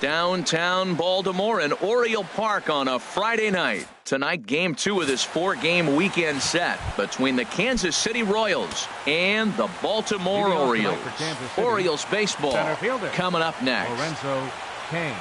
Downtown Baltimore and Oriole Park on a Friday night. Tonight, game 2 of this 4-game weekend set between the Kansas City Royals and the Baltimore Orioles. Orioles baseball coming up next. Lorenzo Cain.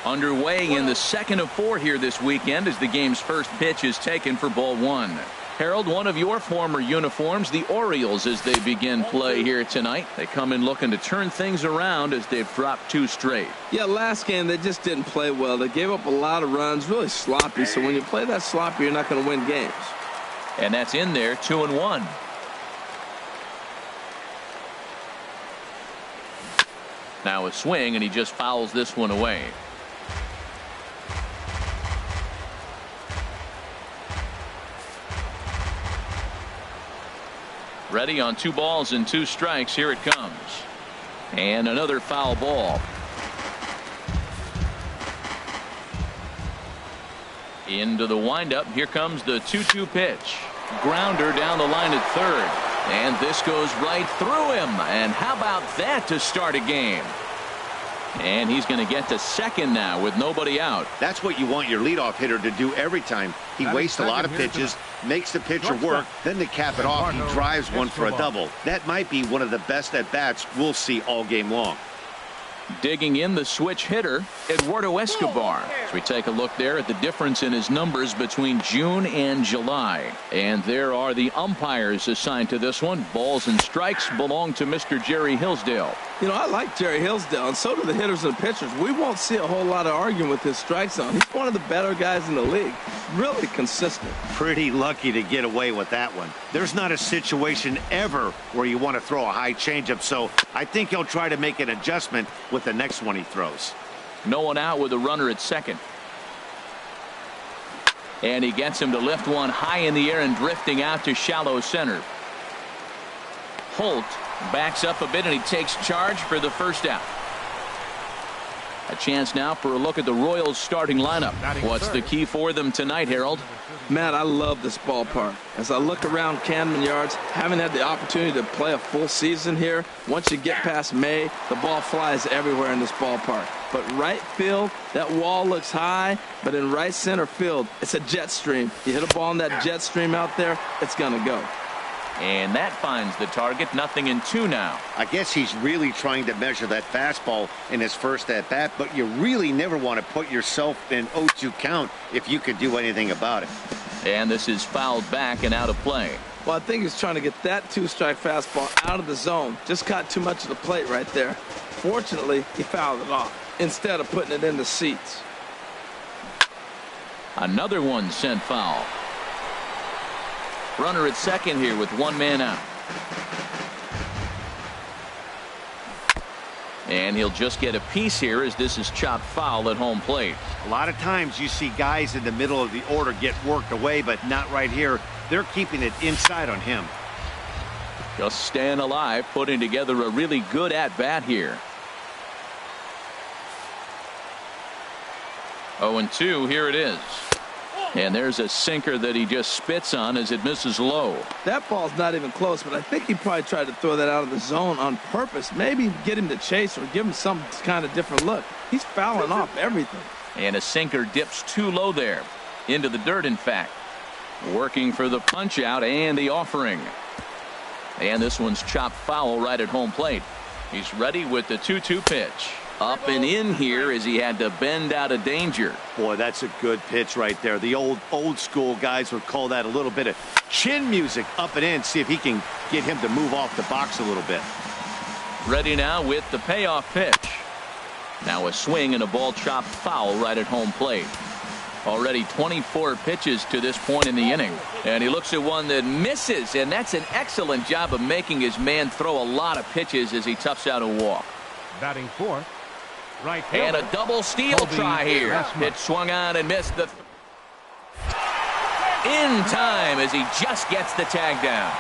Underway in the second of 4 here this weekend as the game's first pitch is taken for ball 1. Harold, one of your former uniforms, the Orioles, as they begin play here tonight. They come in looking to turn things around as they've dropped 2 straight. Yeah, last game they just didn't play well. They gave up a lot of runs, really sloppy. So when you play that sloppy, you're not going to win games. And that's in there, 2-1. Now a swing, and he just fouls this one away. Ready on 2 balls and 2 strikes. Here it comes. And another foul ball. Into the windup. Here comes the 2-2 pitch. Grounder down the line at third. And this goes right through him. And how about that to start a game? And he's going to get to second now with nobody out. That's what you want your leadoff hitter to do every time. He wastes a lot of pitches, makes the pitcher work, then to cap it off, he drives one for a double. That might be one of the best at-bats we'll see all game long. Digging in the switch hitter, Eduardo Escobar. As we take a look there at the difference in his numbers between June and July. And there are the umpires assigned to this one. Balls and strikes belong to Mr. Jerry Hillsdale. You know, I like Jerry Hillsdale, and so do the hitters and the pitchers. We won't see a whole lot of arguing with his strike zone. He's one of the better guys in the league. Really consistent. Pretty lucky to get away with that one. There's not a situation ever where you want to throw a high changeup, so I think he'll try to make an adjustment with the next one he throws. No one out with a runner at second. And he gets him to lift one high in the air and drifting out to shallow center. Holt backs up a bit and he takes charge for the first out. A chance now for a look at the Royals starting lineup. What's the key for them tonight, Harold? Matt, I love this ballpark. As I look around Camden Yards, having had the opportunity to play a full season here, once you get past May, the ball flies everywhere in this ballpark. But right field, that wall looks high, but in right center field, it's a jet stream. You hit a ball in that jet stream out there, it's going to go. And that finds the target. 0-2 now. I guess he's really trying to measure that fastball in his first at-bat, but you really never want to put yourself in 0-2 count if you could do anything about it. And this is fouled back and out of play. Well, I think he's trying to get that 2-strike fastball out of the zone. Just caught too much of the plate right there. Fortunately, he fouled it off instead of putting it in the seats. Another one sent foul. Runner at second here with 1 man out. And he'll just get a piece here as this is chopped foul at home plate. A lot of times you see guys in the middle of the order get worked away, but not right here. They're keeping it inside on him. Just staying alive, putting together a really good at-bat here. 0-2, here it is. And there's a sinker that he just spits on as it misses low. That ball's not even close, but I think he probably tried to throw that out of the zone on purpose. Maybe get him to chase or give him some kind of different look. He's fouling off everything. And a sinker dips too low there. Into the dirt, in fact. Working for the punch out and the offering. And this one's chopped foul right at home plate. He's ready with the 2-2 pitch. Up and in here as he had to bend out of danger. Boy, that's a good pitch right there. The old school guys would call that a little bit of chin music up and in. See if he can get him to move off the box a little bit. Ready now with the payoff pitch. Now a swing and a ball chopped foul right at home plate. Already 24 pitches to this point in the inning. And he looks at one that misses, and that's an excellent job of making his man throw a lot of pitches as he toughs out a walk. Batting fourth. Right and a double steal try here. It swung on and missed the in time as he just gets the tag down.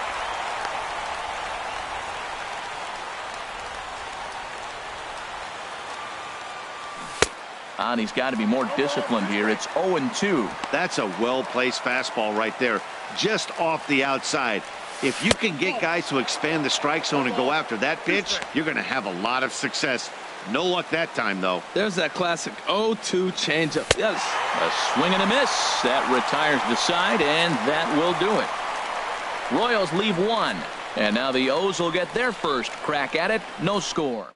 And he's got to be more disciplined here. It's 0-2. That's a well-placed fastball right there, just off the outside. If you can get guys to expand the strike zone and go after that pitch, you're going to have a lot of success. No luck that time, though. There's that classic 0-2 changeup. Yes. A swing and a miss. That retires the side, and that will do it. Royals leave one. And now the O's will get their first crack at it. No score.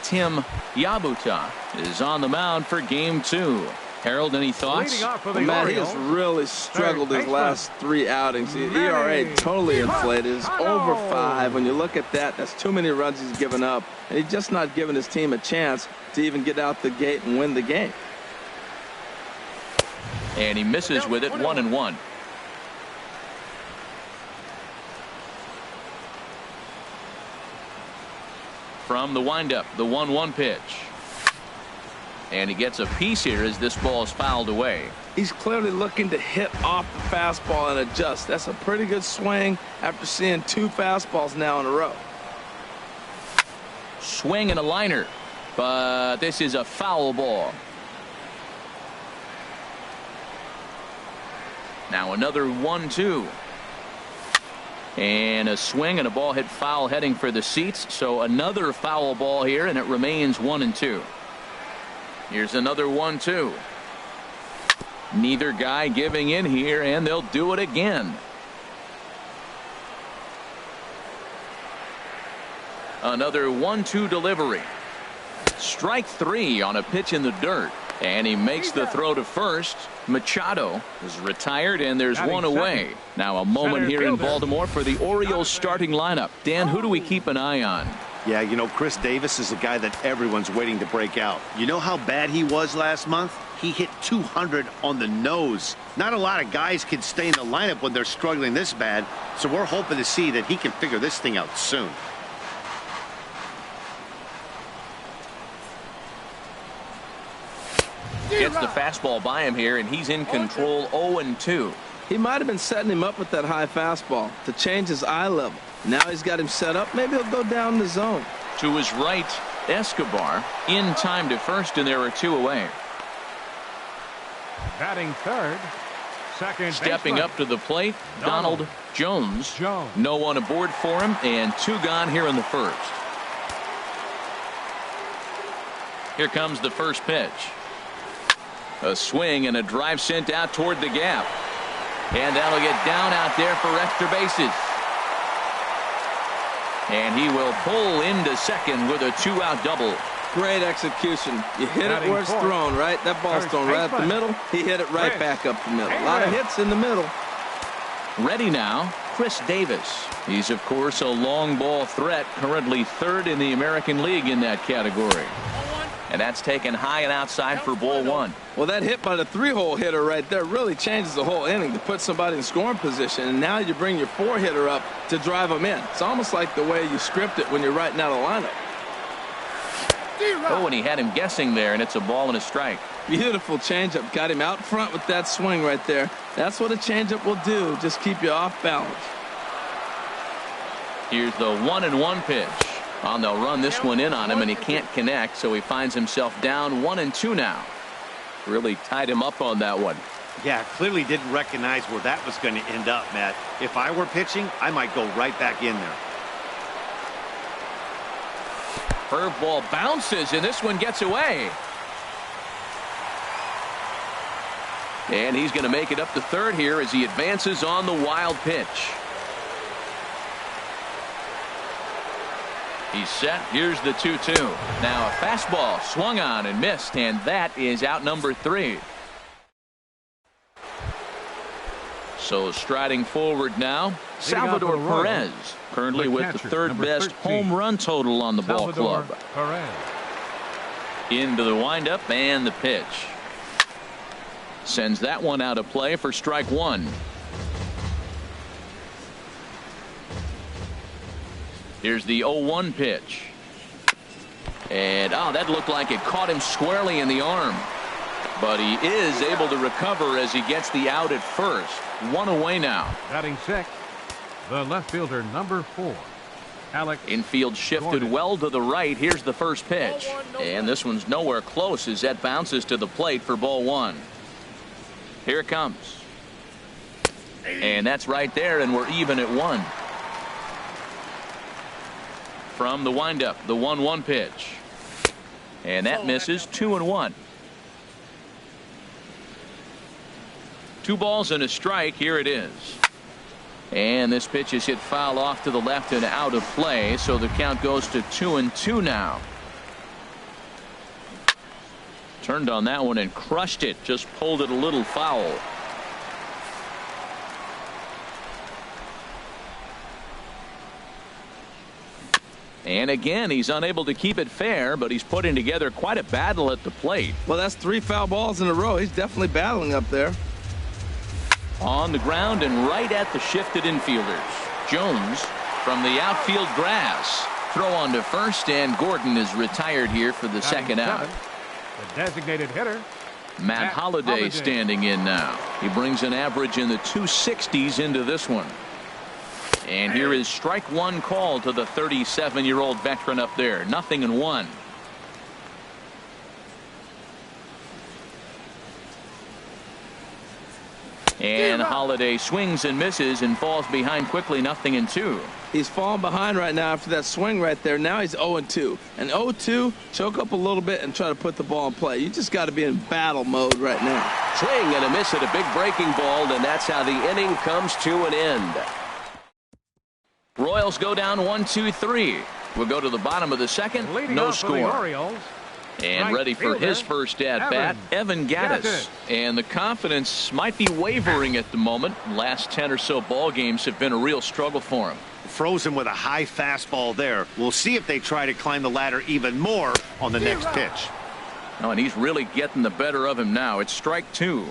Tim Yabuta is on the mound for game 2. Harold, any thoughts? Well, Matt, he has really struggled his last 3 outings. The ERA totally inflated. It's over 5. When you look at that, that's too many runs he's given up. And he's just not giving his team a chance to even get out the gate and win the game. And he misses with it, 1-1. From the windup, the 1-1 pitch. And he gets a piece here as this ball is fouled away. He's clearly looking to hit off the fastball and adjust. That's a pretty good swing after seeing 2 fastballs now in a row. Swing and a liner, but this is a foul ball. Now another 1-2. And a swing and a ball hit foul heading for the seats. So another foul ball here, and it remains 1-2. Here's another 1-2. Neither guy giving in here, and they'll do it again. Another 1-2 delivery. Strike 3 on a pitch in the dirt. And he makes the throw to first. Machado is retired, and there's one away. Now a moment here in Baltimore for the Orioles starting lineup. Dan, who do we keep an eye on? Yeah, you know, Chris Davis is a guy that everyone's waiting to break out. You know how bad he was last month? He hit 200 on the nose. Not a lot of guys can stay in the lineup when they're struggling this bad, so we're hoping to see that he can figure this thing out soon. Gets the fastball by him here, and he's in control. 0-2. He might have been setting him up with that high fastball to change his eye level. Now he's got him set up. Maybe he'll go down the zone. To his right, Escobar in time to first, and there are 2 away. Batting third, second Stepping baseman. up to the plate, Donald Jones. No one aboard for him, and 2 gone here in the first. Here comes the first pitch. A swing and a drive sent out toward the gap. And that'll get down out there for extra bases. And he will pull into second with a 2-out double. Great execution. You hit it where it's thrown, right? That ball's thrown right up the middle. He hit it right back up the middle. A lot of hits in the middle. Ready now, Chris Davis. He's, of course, a long ball threat, currently 3rd in the American League in that category. And that's taken high and outside for ball 1. Well, that hit by the 3-hole hitter right there really changes the whole inning to put somebody in scoring position. And now you bring your 4-hitter up to drive them in. It's almost like the way you script it when you're writing out a lineup. Oh, and he had him guessing there, and it's a ball and a strike. Beautiful changeup. Got him out front with that swing right there. That's what a changeup will do. Just keep you off balance. Here's the 1-1 pitch. And they'll run this one in on him, and he can't connect, so he finds himself down 1-2 now. Really tied him up on that one. Yeah, clearly didn't recognize where that was going to end up, Matt. If I were pitching, I might go right back in there. Curveball bounces, and this one gets away. And he's going to make it up to third here as he advances on the wild pitch. He's set. Here's the 2-2. Now a fastball swung on and missed, and that is out number 3. So striding forward now, Salvador Perez, currently with the 3rd best home run total on the ball club. Into the windup and the pitch. Sends that one out of play for strike 1. Here's the 0-1 pitch. And, that looked like it caught him squarely in the arm. But he is able to recover as he gets the out at first. 1 away now. Batting 6th, the left fielder, number 4, Alex. Infield shifted well to the right. Here's the first pitch. And this one's nowhere close as that bounces to the plate for ball 1. Here it comes. And that's right there, and we're even at 1. From the windup, the 1-1 pitch. And that misses. 2-1. 2 balls and a strike. Here it is. And this pitch is hit foul off to the left and out of play, so the count goes to 2-2 now. Turned on that one and crushed it. Just pulled it a little foul. And again, he's unable to keep it fair, but he's putting together quite a battle at the plate. Well, that's 3 foul balls in a row. He's definitely battling up there. On the ground and right at the shifted infielders. Jones from the outfield grass. Throw on to first, and Gordon is retired here for the second out. The designated hitter, Matt Holliday standing in now. He brings an average in the 260s into this one. And here is strike 1 call to the 37-year-old veteran up there. 0-1. And Holliday swings and misses and falls behind quickly. 0-2. He's falling behind right now after that swing right there. Now he's 0-2. And 0-2, choke up a little bit and try to put the ball in play. You just got to be in battle mode right now. Swing and a miss at a big breaking ball, and that's how the inning comes to an end. Royals go down 1-2-3. We'll go to the bottom of the second. Leading no off for the score. Orioles, And right ready for fielder, his first at-bat, Evan Gattis. And the confidence might be wavering at the moment. Last 10 or so ball games have been a real struggle for him. Frozen with a high fastball there. We'll see if they try to climb the ladder even more on the next pitch. Oh, and he's really getting the better of him now. It's strike 2.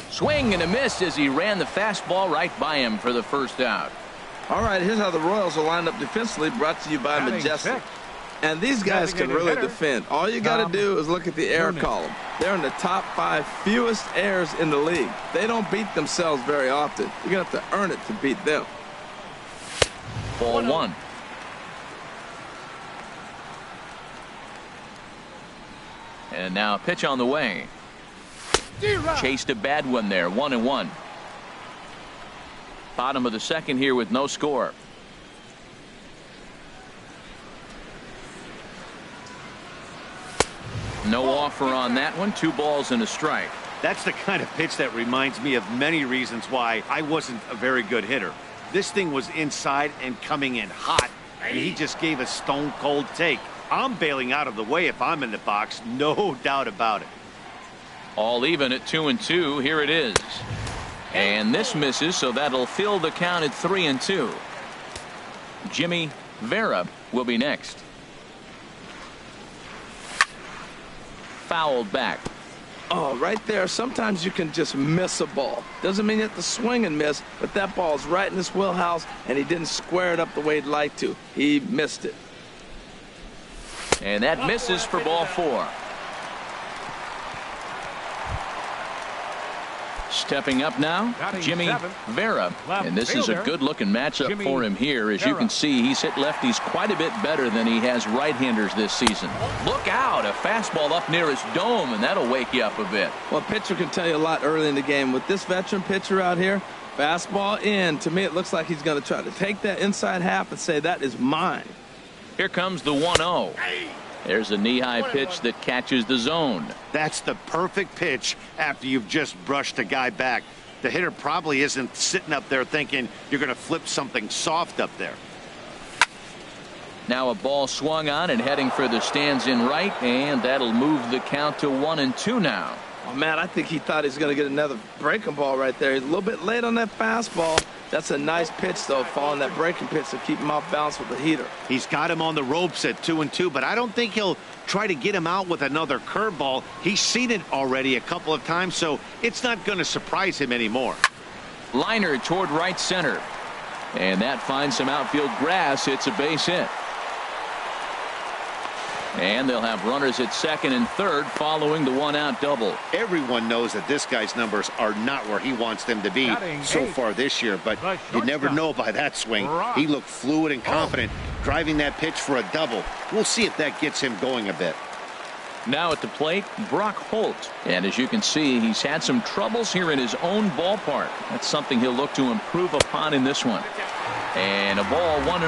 Swing and a miss as he ran the fastball right by him for the first out. All right, here's how the Royals are lined up defensively, brought to you by Majestic. And these guys can really defend. All you got to do is look at the error column. They're in the top 5 fewest errors in the league. They don't beat themselves very often. You're going to have to earn it to beat them. Ball 1. And now a pitch on the way. Chased a bad one there. 1-1. Bottom of the second here with no score. No offer on that one. 2 balls and a strike. That's the kind of pitch that reminds me of many reasons why I wasn't a very good hitter. This thing was inside and coming in hot, and he just gave a stone cold take. I'm bailing out of the way if I'm in the box, no doubt about it. All even at 2-2. Here it is. And this misses, so that'll fill the count at 3-2. Jimmy Vera will be next. Fouled back. Oh, right there. Sometimes you can just miss a ball. Doesn't mean you have to swing and miss, but that ball's right in his wheelhouse, and he didn't square it up the way he'd like to. He missed it. And that misses for ball 4. Stepping up now, Jimmy Vera. And this is a good-looking matchup for him here. As you can see, he's hit lefties quite a bit better than he has right-handers this season. Look out, a fastball up near his dome, and that'll wake you up a bit. Well, a pitcher can tell you a lot early in the game. With this veteran pitcher out here, fastball in. To me, it looks like he's going to try to take that inside half and say, that is mine. Here comes the 1-0. There's a knee-high pitch that catches the zone. That's the perfect pitch after you've just brushed a guy back. The hitter probably isn't sitting up there thinking you're going to flip something soft up there. Now a ball swung on and heading for the stands in right, and that'll move the count to 1-2 now. Oh, man, I think he thought he was going to get another breaking ball right there. He's a little bit late on that fastball. That's a nice pitch, though, following that breaking pitch to keep him off balance with the heater. He's got him on the ropes at 2-2, but I don't think he'll try to get him out with another curveball. He's seen it already a couple of times, so it's not going to surprise him anymore. Liner toward right center. And that finds some outfield grass. It's a base hit. And they'll have runners at second and third following the 1-out double. Everyone knows that this guy's numbers are not where he wants them to be so far this year, but you never know by that swing. He looked fluid and confident driving that pitch for a double. We'll see if that gets him going a bit. Now at the plate, Brock Holt. And as you can see, he's had some troubles here in his own ballpark. That's something he'll look to improve upon in this one. And a ball, 1-0.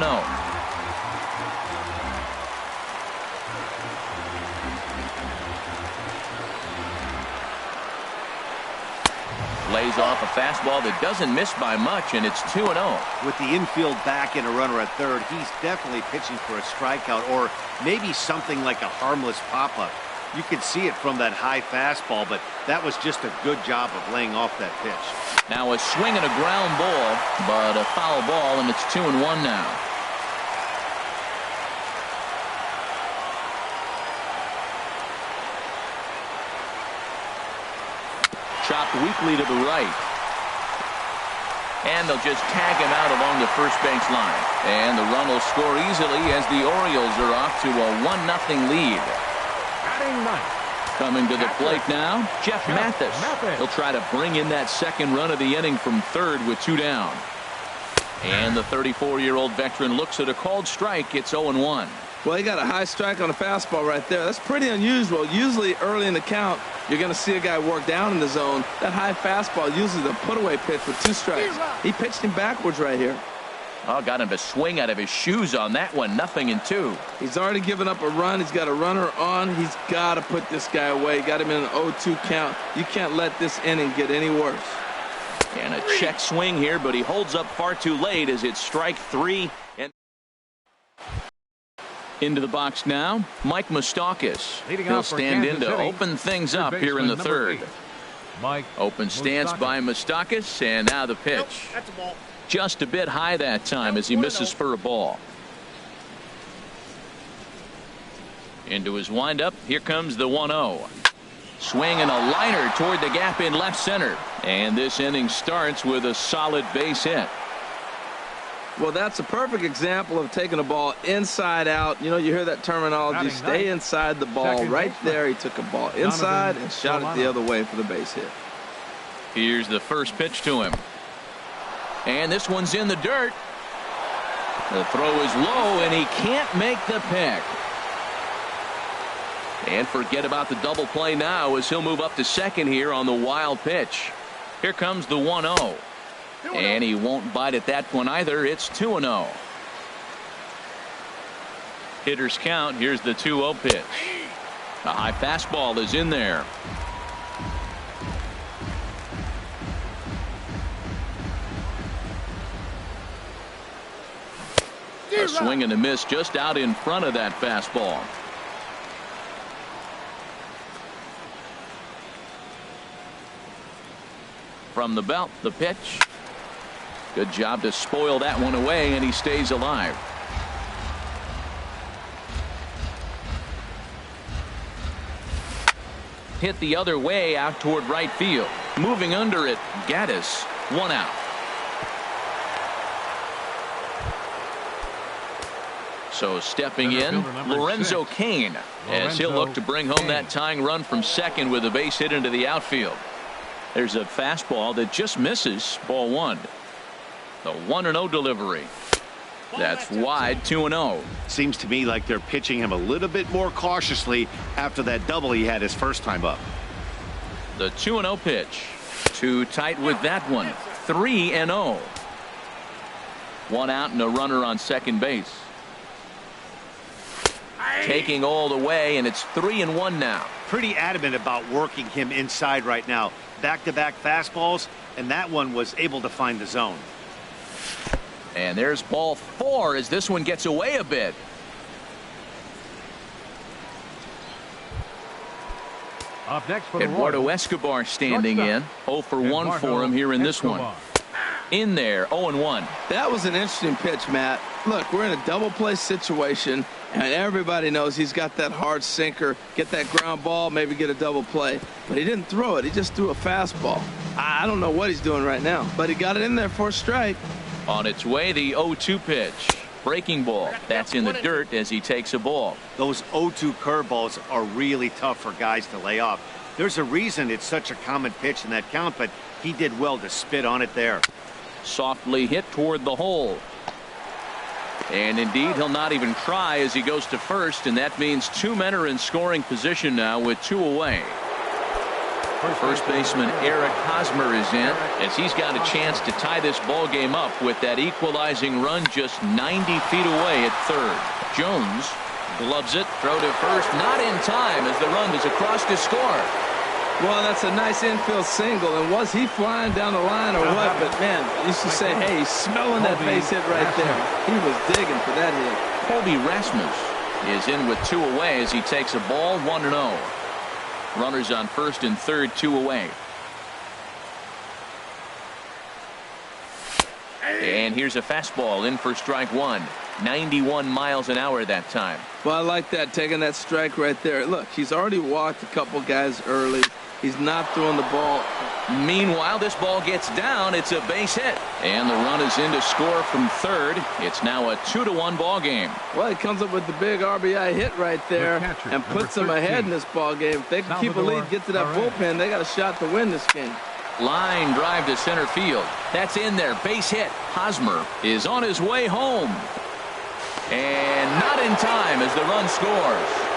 Lays off a fastball that doesn't miss by much, and it's 2-0. With the infield back and a runner at third, he's definitely pitching for a strikeout or maybe something like a harmless pop-up. You could see it from that high fastball, but that was just a good job of laying off that pitch. Now a swing and a ground ball, but a foul ball, and it's 2-1 now. Chopped weakly to the right. And they'll just tag him out along the first base line. And the run will score easily as the Orioles are off to a 1-0 lead. Batting ninth. Coming to the plate now, Jeff Mathis. He'll try to bring in that second run of the inning from third with 2 down. And the 34-year-old veteran looks at a called strike. It's 0-1. Well, he got a high strike on a fastball right there. That's pretty unusual. Usually early in the count, you're going to see a guy work down in the zone. That high fastball, usually the put-away pitch with 2 strikes. He pitched him backwards right here. Oh, got him to swing out of his shoes on that one. 0-2. He's already given up a run. He's got a runner on. He's got to put this guy away. Got him in an 0-2 count. You can't let this inning get any worse. And a check swing here, but he holds up far too late as it's strike 3. And into the box now, Mike Moustakas. He'll stand in to open things up here in the third. Open stance by Moustakas, and now the pitch. That's a ball. Just a bit high that time as he misses for a ball. Into his windup, here comes the 1-0. Swing and a liner toward the gap in left center. And this inning starts with a solid base hit. Well, that's a perfect example of taking a ball inside out. You know, you hear that terminology, stay inside the ball. Right there, he took a ball inside and shot it the other way for the base hit. Here's the first pitch to him. And this one's in the dirt. The throw is low, and he can't make the pick. And forget about the double play now as he'll move up to second here on the wild pitch. Here comes the 1-0. And he won't bite at that one either. It's 2-0. Hitters count. Here's the 2-0 pitch. A high fastball is in there. A swing and a miss just out in front of that fastball. From the belt, the pitch. Good job to spoil that one away, and he stays alive. Hit the other way out toward right field. Moving under it, Gaddis. 1 out. So stepping in, Lorenzo Cain, as he'll look to bring home that tying run from second with a base hit into the outfield. There's a fastball that just misses, ball 1. The 1-0 delivery. That's wide, 2-0. Seems to me like they're pitching him a little bit more cautiously after that double he had his first time up. The 2-0 pitch. Too tight with that one. 3-0. 1 out and a runner on second base. Taking all the way, and it's 3-1 now. Pretty adamant about working him inside right now. Back-to-back fastballs, and that one was able to find the zone. And there's ball 4 as this one gets away a bit. Up next for the Eduardo Royals, Escobar standing in. 0 for 1 for him here in this one. In there, 0-1. That was an interesting pitch, Matt. Look, we're in a double play situation, and everybody knows he's got that hard sinker. Get that ground ball, maybe get a double play. But he didn't throw it. He just threw a fastball. I don't know what he's doing right now, but he got it in there for a strike. On its way, the 0-2 pitch. Breaking ball. That's in the dirt as he takes a ball. Those 0-2 curveballs are really tough for guys to lay off. There's a reason it's such a common pitch in that count, but he did well to spit on it there. Softly hit toward the hole. And indeed, he'll not even try as he goes to first, and that means 2 men are in scoring position now with 2 away. First baseman Eric Hosmer is in as he's got a chance to tie this ball game up with that equalizing run just 90 feet away at third. Jones gloves it, throw to first, not in time as the run is across to score. Well, that's a nice infield single, and was he flying down the line or what? But man, you should say, hey, he's smelling that base hit right there. He was digging for that hit. Colby Rasmus is in with 2 away as he takes a ball 1-0. Runners on first and third, 2 away. And here's a fastball in for strike 1. 91 miles an hour that time. Well, I like that, taking that strike right there. Look, he's already walked a couple guys early. He's not throwing the ball. Meanwhile, this ball gets down. It's a base hit. And the run is in to score from third. It's now a 2-1 ball game. Well, he comes up with the big RBI hit right there and puts them ahead in this ball game. If they can keep a lead, get to that bullpen, they got a shot to win this game. Line drive to center field. That's in there. Base hit. Hosmer is on his way home. And not in time as the run scores.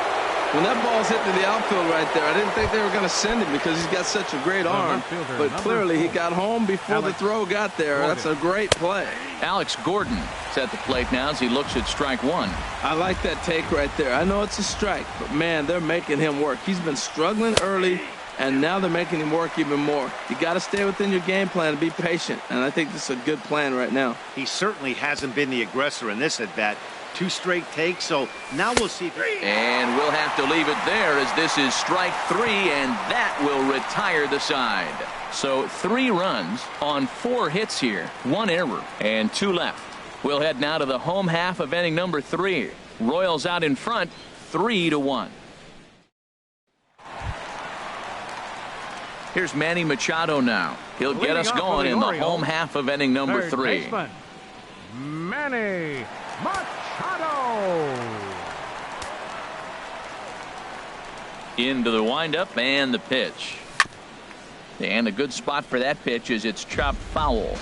When that ball's hit to the outfield right there, I didn't think they were going to send him because he's got such a great arm. But clearly he got home before the throw got there. That's a great play. Alex Gordon is at the plate now as he looks at strike 1. I like that take right there. I know it's a strike, but man, they're making him work. He's been struggling early, and now they're making him work even more. You got to stay within your game plan and be patient, and I think this is a good plan right now. He certainly hasn't been the aggressor in this at bat. 2 straight takes, so now we'll see. And we'll have to leave it there as this is strike 3, and that will retire the side. So 3 runs on 4 hits here, 1 error, and 2 left. We'll head now to the home half of inning number 3. Royals out in front, 3-1. Here's Manny Machado now. He'll get us going in the home half of inning number 3. Manny Machado. Into the windup and the pitch. And a good spot for that pitch is it's chopped foul.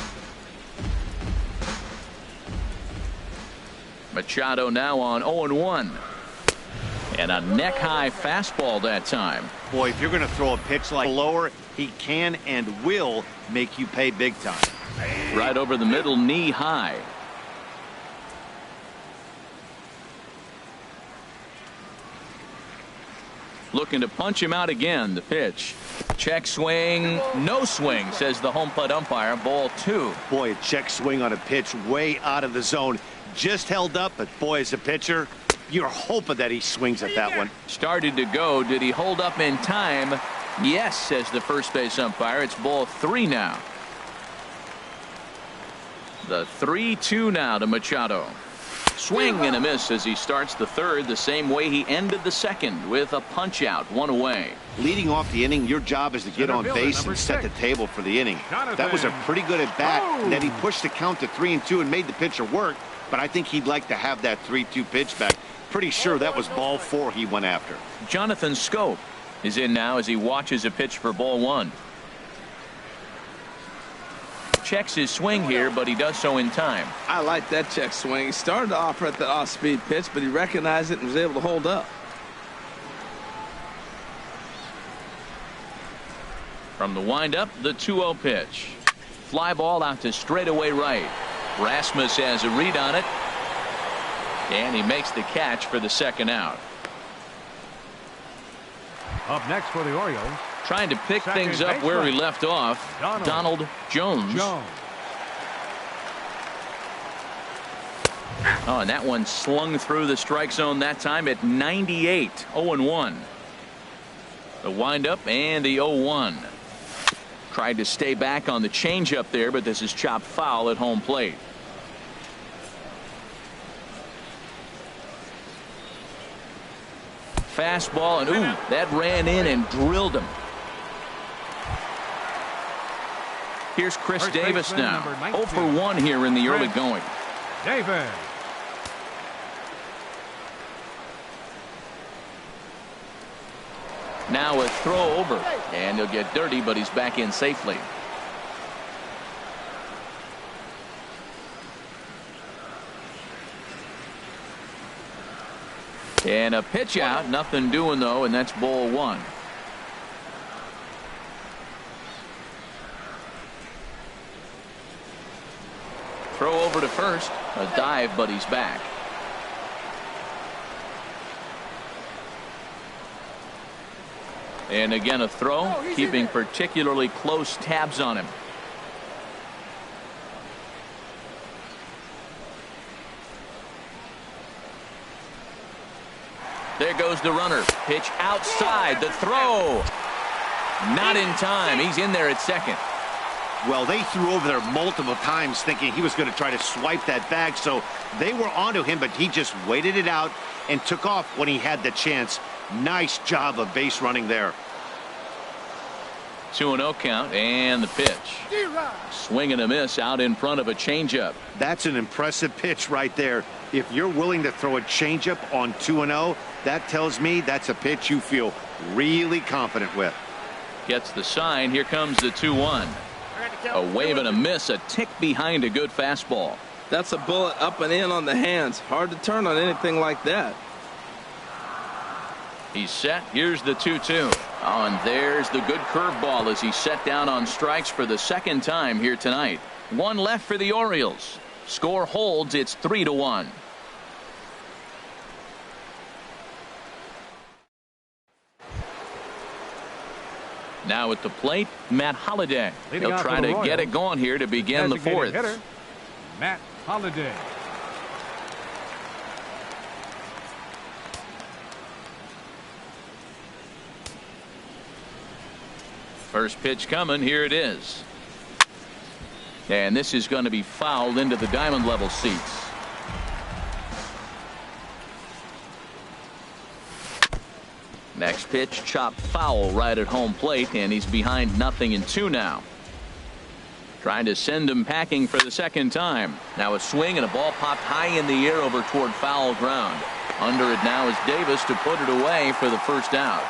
Machado now on 0-1. And a neck-high fastball that time. Boy, if you're going to throw a pitch like lower, he can and will make you pay big time. Right over the middle, knee high. Looking to punch him out again. The pitch. Check swing. No swing, says the home plate umpire. Ball 2. Boy, a check swing on a pitch way out of the zone. Just held up, but boy, as a pitcher, you're hoping that he swings at that one. Started to go. Did he hold up in time? Yes, says the first base umpire. It's ball 3 now. The 3-2 now to Machado. Swing and a miss as he starts the third the same way he ended the second with a punch out, 1 away. Leading off the inning, your job is to get on base and set the table for the inning. That was a pretty good at bat, and then he pushed the count to 3-2 and made the pitcher work, but I think he'd like to have that 3-2 pitch back. Pretty sure that was ball 4 he went after. Jonathan Scope is in now as he watches a pitch for ball 1. Checks his swing here, but he does so in time. I like that check swing. He started to offer at the off-speed pitch, but he recognized it and was able to hold up. From the windup, the 2-0 pitch. Fly ball out to straightaway right. Rasmus has a read on it, and he makes the catch for the second out. Up next for the Orioles, trying to pick things up where we left off, Donald Jones. Oh, and that one slung through the strike zone that time at 98. 0-1. The windup and the 0-1. Tried to stay back on the changeup there, but this is chopped foul at home plate. Fastball, and ooh, that ran in and drilled him. Here's Chris Davis now. 0 for 1 here in the early going. Davis. Now a throw over, and he'll get dirty, but he's back in safely. And a pitch out, nothing doing though, and that's ball one. Throw over to first, a dive, but he's back. And again a throw, keeping particularly close tabs on him. There goes the runner. Pitch outside. The throw. Not in time. He's in there at second. Well, they threw over there multiple times thinking he was going to try to swipe that bag, so they were onto him, but he just waited it out and took off when he had the chance. Nice job of base running there. 2-0 count, and the pitch. Swing and a miss out in front of a changeup. That's an impressive pitch right there. If you're willing to throw a changeup on 2-0, that tells me that's a pitch you feel really confident with. Gets the sign. Here comes the 2-1. A wave and a miss, a tick behind a good fastball. That's a bullet up and in on the hands. Hard to turn on anything like that. He's set. Here's the 2-2. Oh, and there's the good curveball as he's set down on strikes for the second time here tonight. One left for the Orioles. Score holds. It's 3-1. Now at the plate, Matt Holliday. He'll try to get it going here to begin the fourth. Hitter, Matt Holliday. First pitch coming. Here it is. And this is going to be fouled into the diamond level seats. Next pitch chopped foul right at home plate, and he's behind 0-2 now. Trying to send him packing for the second time. Now a swing and a ball popped high in the air over toward foul ground. Under it now is Davis to put it away for the first out.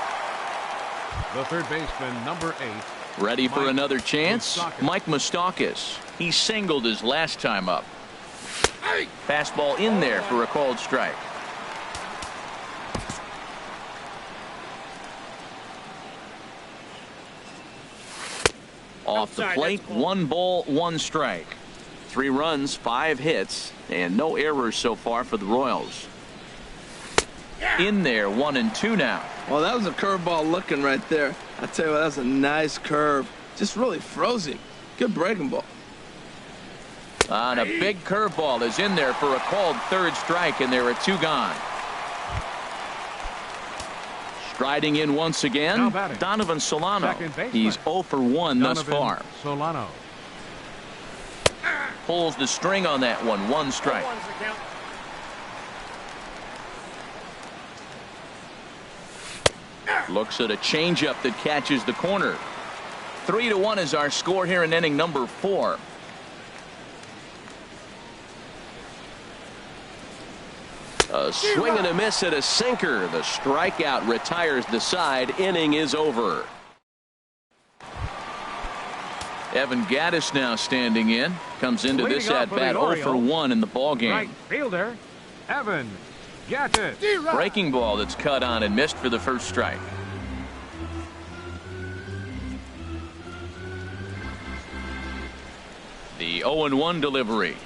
The third baseman, number 8. Ready for another chance? Mike Moustakas. He singled his last time up. Fastball in there for a called strike. Off the plate, 1 ball, 1 strike. 3 runs, 5 hits, and no errors so far for the Royals. In there, 1-2 now. Well, that was a curveball looking right there. I tell you what, that was a nice curve. Just really froze him. Good breaking ball. And a big curveball is in there for a called third strike, and there are 2 gone. Striding in once again, Donovan Solano. He's 0 for 1 thus far. Solano pulls the string on that one. 1 strike. Looks at a changeup that catches the corner. 3-1 is our score here in inning number 4. A swing and a miss at a sinker. The strikeout retires the side. Inning is over. Evan Gattis now standing in. Comes into this at bat 0 for 1 in the ball game. Right fielder, Evan Gattis. Breaking ball that's cut on and missed for the first strike. The 0-1 delivery.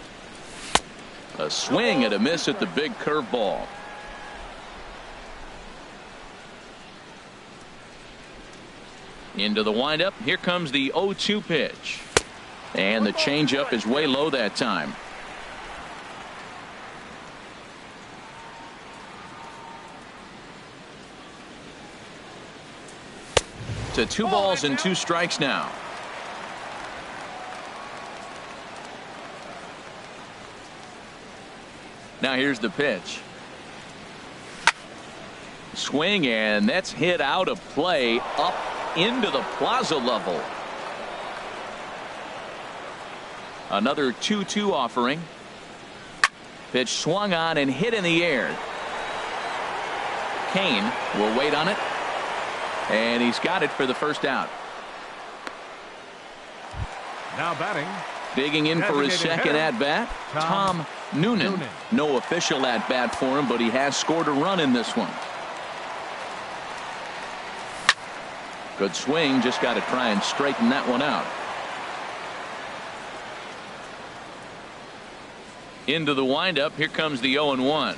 A swing and a miss at the big curveball. Into the windup. Here comes the 0-2 pitch. And the changeup is way low that time. To 2 balls and 2 strikes now. Now here's the pitch. Swing, and that's hit out of play up into the plaza level. Another 2-2 offering. Pitch swung on and hit in the air. Kane will wait on it. And he's got it for the first out. Now batting, Digging in for his second at-bat, Tom Noonan. No official at-bat for him, but he has scored a run in this one. Good swing, just got to try and straighten that one out. Into the windup, here comes the 0-1.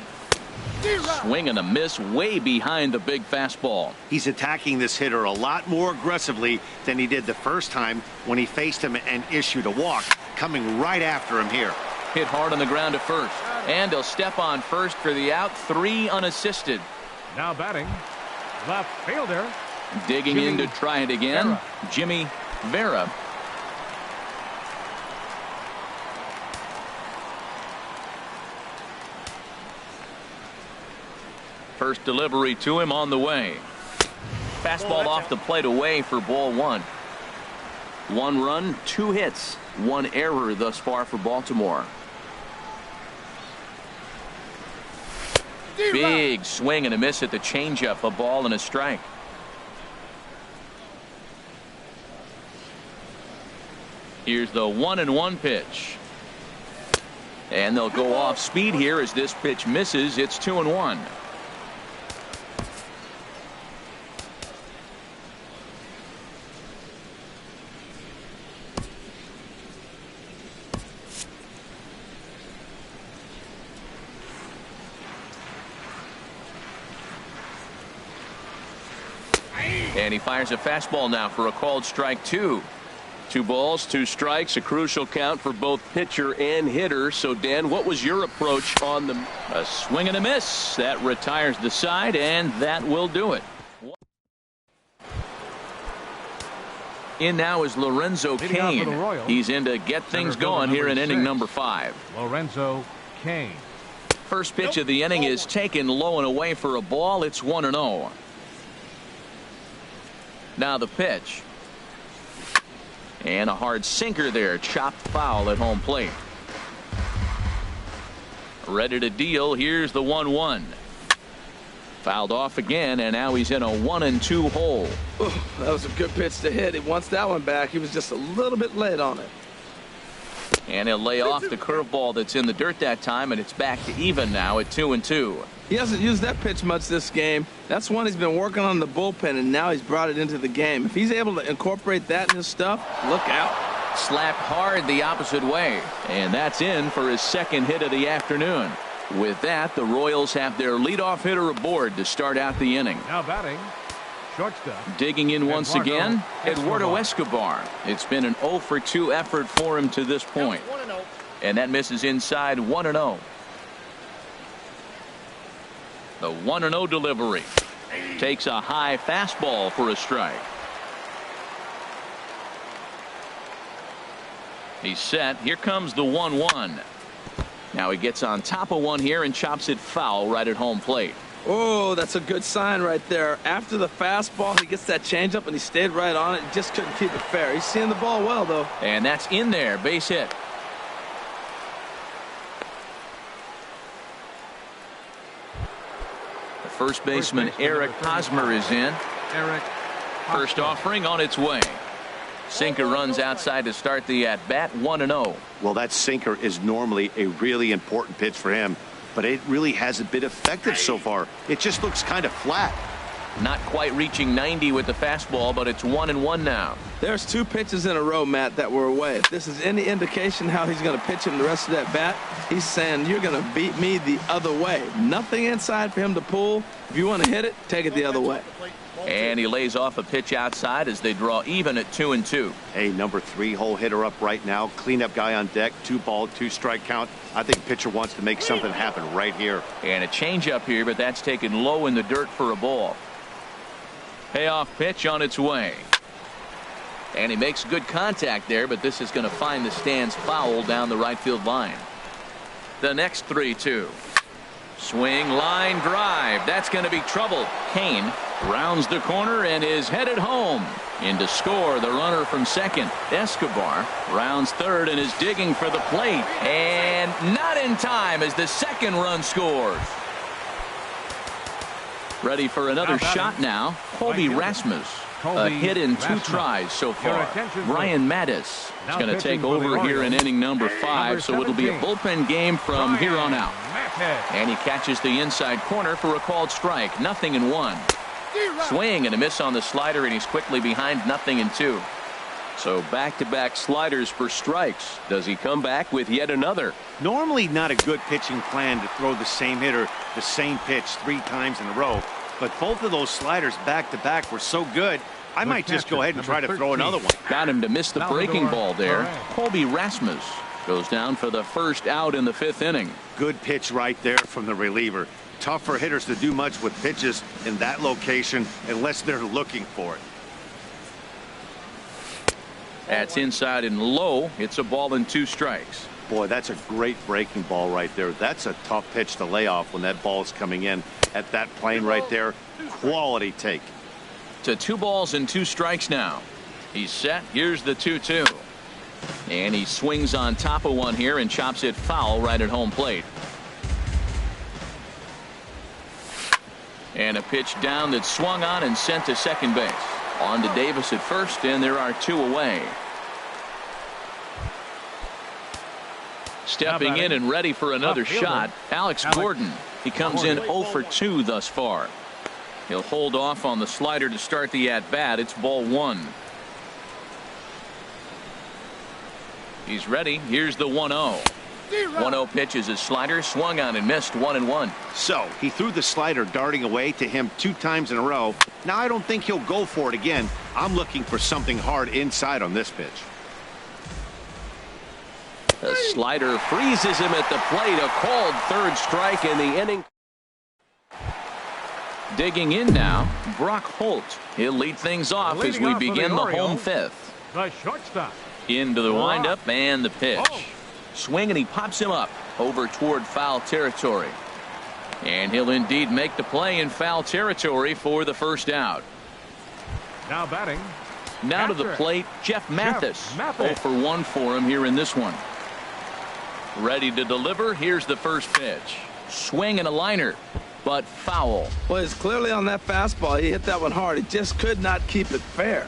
Swing and a miss way behind the big fastball. He's attacking this hitter a lot more aggressively than he did the first time when he faced him and issued a walk, coming right after him here. Hit hard on the ground to first, and he'll step on first for the out, 3 unassisted. Now batting, left fielder. Digging in to try it again, Jimmy Vera. First delivery to him on the way. Fastball off the plate away for ball 1. 1 run, 2 hits, 1 error thus far for Baltimore. Big swing and a miss at the changeup, a ball and a strike. Here's the 1-1 pitch. And they'll go off speed here as this pitch misses. It's 2-1. And he fires a fastball now for a called strike 2. 2 balls, 2 strikes, a crucial count for both pitcher and hitter. So, Dan, what was your approach on the swing and a miss? That retires the side, and that will do it. In now is Lorenzo Cain. He's in to get things going here in inning number 5. Lorenzo Cain. First pitch of the inning is taken low and away for a ball. It's 1-0. Now the pitch. And a hard sinker there, chopped foul at home plate. Ready to deal. Here's the 1-1. Fouled off again, and now he's in a 1-2 hole. Ooh, that was a good pitch to hit. He wants that one back. He was just a little bit late on it. And he'll lay off the curveball that's in the dirt that time, and it's back to even now at 2-2. He hasn't used that pitch much this game. That's one he's been working on in the bullpen, and now he's brought it into the game. If he's able to incorporate that in his stuff, look out. Slapped hard the opposite way, and that's in for his second hit of the afternoon. With that, the Royals have their leadoff hitter aboard to start out the inning. Now batting, shortstop. Digging in once again, Eduardo Escobar. It's been an 0-for-2 effort for him to this point. And that misses inside 1-0. The 1-0 delivery. Takes a high fastball for a strike. He's set. Here comes the 1-1. Now he gets on top of one here and chops it foul right at home plate. Oh, that's a good sign right there. After the fastball, he gets that changeup, and he stayed right on it. He just couldn't keep it fair. He's seeing the ball well, though. And that's in there. Base hit. The first baseman, Eric Hosmer, is in. First offering on its way. Sinker runs outside to start the at-bat, 1-0. Well, that sinker is normally a really important pitch for him, but it really hasn't been effective so far. It just looks kind of flat. Not quite reaching 90 with the fastball, but it's 1-1 now. There's 2 pitches in a row, Matt, that were away. If this is any indication how he's going to pitch him the rest of that bat, he's saying you're going to beat me the other way. Nothing inside for him to pull. If you want to hit it, take it the other way. And he lays off a pitch outside as they draw even at 2-2. Hey, number 3 hole hitter up right now. Cleanup guy on deck. 2-ball, 2-strike count. I think pitcher wants to make something happen right here. And a changeup here, but that's taken low in the dirt for a ball. Payoff pitch on its way. And he makes good contact there, but this is going to find the stands foul down the right field line. The next 3-2. Swing, line, drive. That's going to be trouble. Cain rounds the corner and is headed home. In to score the runner from second. Escobar rounds third and is digging for the plate. And not in time as the second run scores. Ready for another shot now. Colby Rasmus. A hit in 2 tries so far. Ryan Mattis is going to take over here in inning number 5, so it'll be a bullpen game from here on out. And he catches the inside corner for a called strike. 0-1. Swing and a miss on the slider, and he's quickly behind 0-2. So back-to-back sliders for strikes. Does he come back with yet another? Normally not a good pitching plan to throw the same hitter the same pitch 3 times in a row. But both of those sliders back-to-back were so good, I might just go ahead and try to throw another one. Got him to miss the breaking ball there. Colby Rasmus goes down for the first out in the 5th inning. Good pitch right there from the reliever. Tough for hitters to do much with pitches in that location unless they're looking for it. That's inside and low. It's a ball and 2 strikes. Boy, that's a great breaking ball right there. That's a tough pitch to lay off when that ball is coming in at that plane right there. Quality take. To 2 balls and 2 strikes now. He's set. Here's the 2-2. And he swings on top of one here and chops it foul right at home plate. And a pitch down that's swung on and sent to second base. On to Davis at first, and there are 2 away. Stepping in and ready for another shot, Alex Gordon. He comes in 0 for 2 thus far. He'll hold off on the slider to start the at-bat. It's ball 1. He's ready. Here's the 1-0. 1-0 pitch is a slider, swung on and missed. 1-1. So he threw the slider darting away to him 2 times in a row. Now I don't think he'll go for it again. I'm looking for something hard inside on this pitch. The slider freezes him at the plate. A called 3rd strike in the inning. Digging in now, Brock Holt. He'll lead things off as we begin the home 5th. The shortstop. Into the windup and the pitch. Swing, and he pops him up over toward foul territory. And he'll indeed make the play in foul territory for the first out. Now batting. Now to the plate, Jeff Mathis. 0 for 1 for him here in this one. Ready to deliver. Here's the first pitch. Swing and a liner, but foul. Well, it's clearly on that fastball. He hit that one hard. He just could not keep it fair.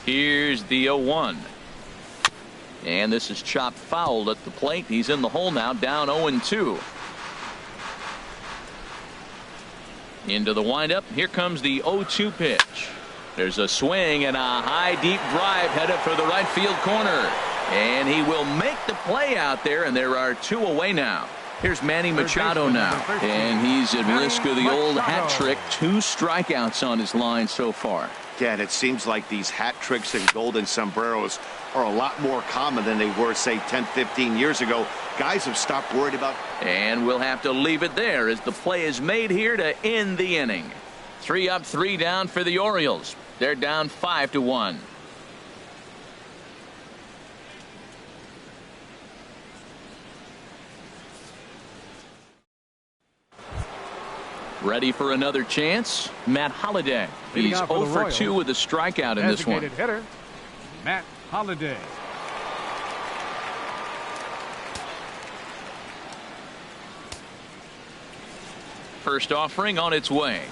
Here's the 0-1. And this is chopped foul at the plate. He's in the hole now, down 0-2. Into the windup. Here comes the 0-2 pitch. There's a swing and a high deep drive headed for the right field corner. And he will make the play out there, and there are 2 away now. Here's Manny Machado now, and he's at risk of the old hat trick. 2 strikeouts on his line so far. Dan, it seems like these hat tricks and golden sombreros are a lot more common than they were, say, 10, 15 years ago. Guys have stopped worried about. And we'll have to leave it there as the play is made here to end the inning. 3 up, 3 down for the Orioles. They're down 5-1. Ready for another chance? Matt Holliday. He's 0 for 2 with a strikeout in this one. Hitter, Matt Holliday. First offering on its way.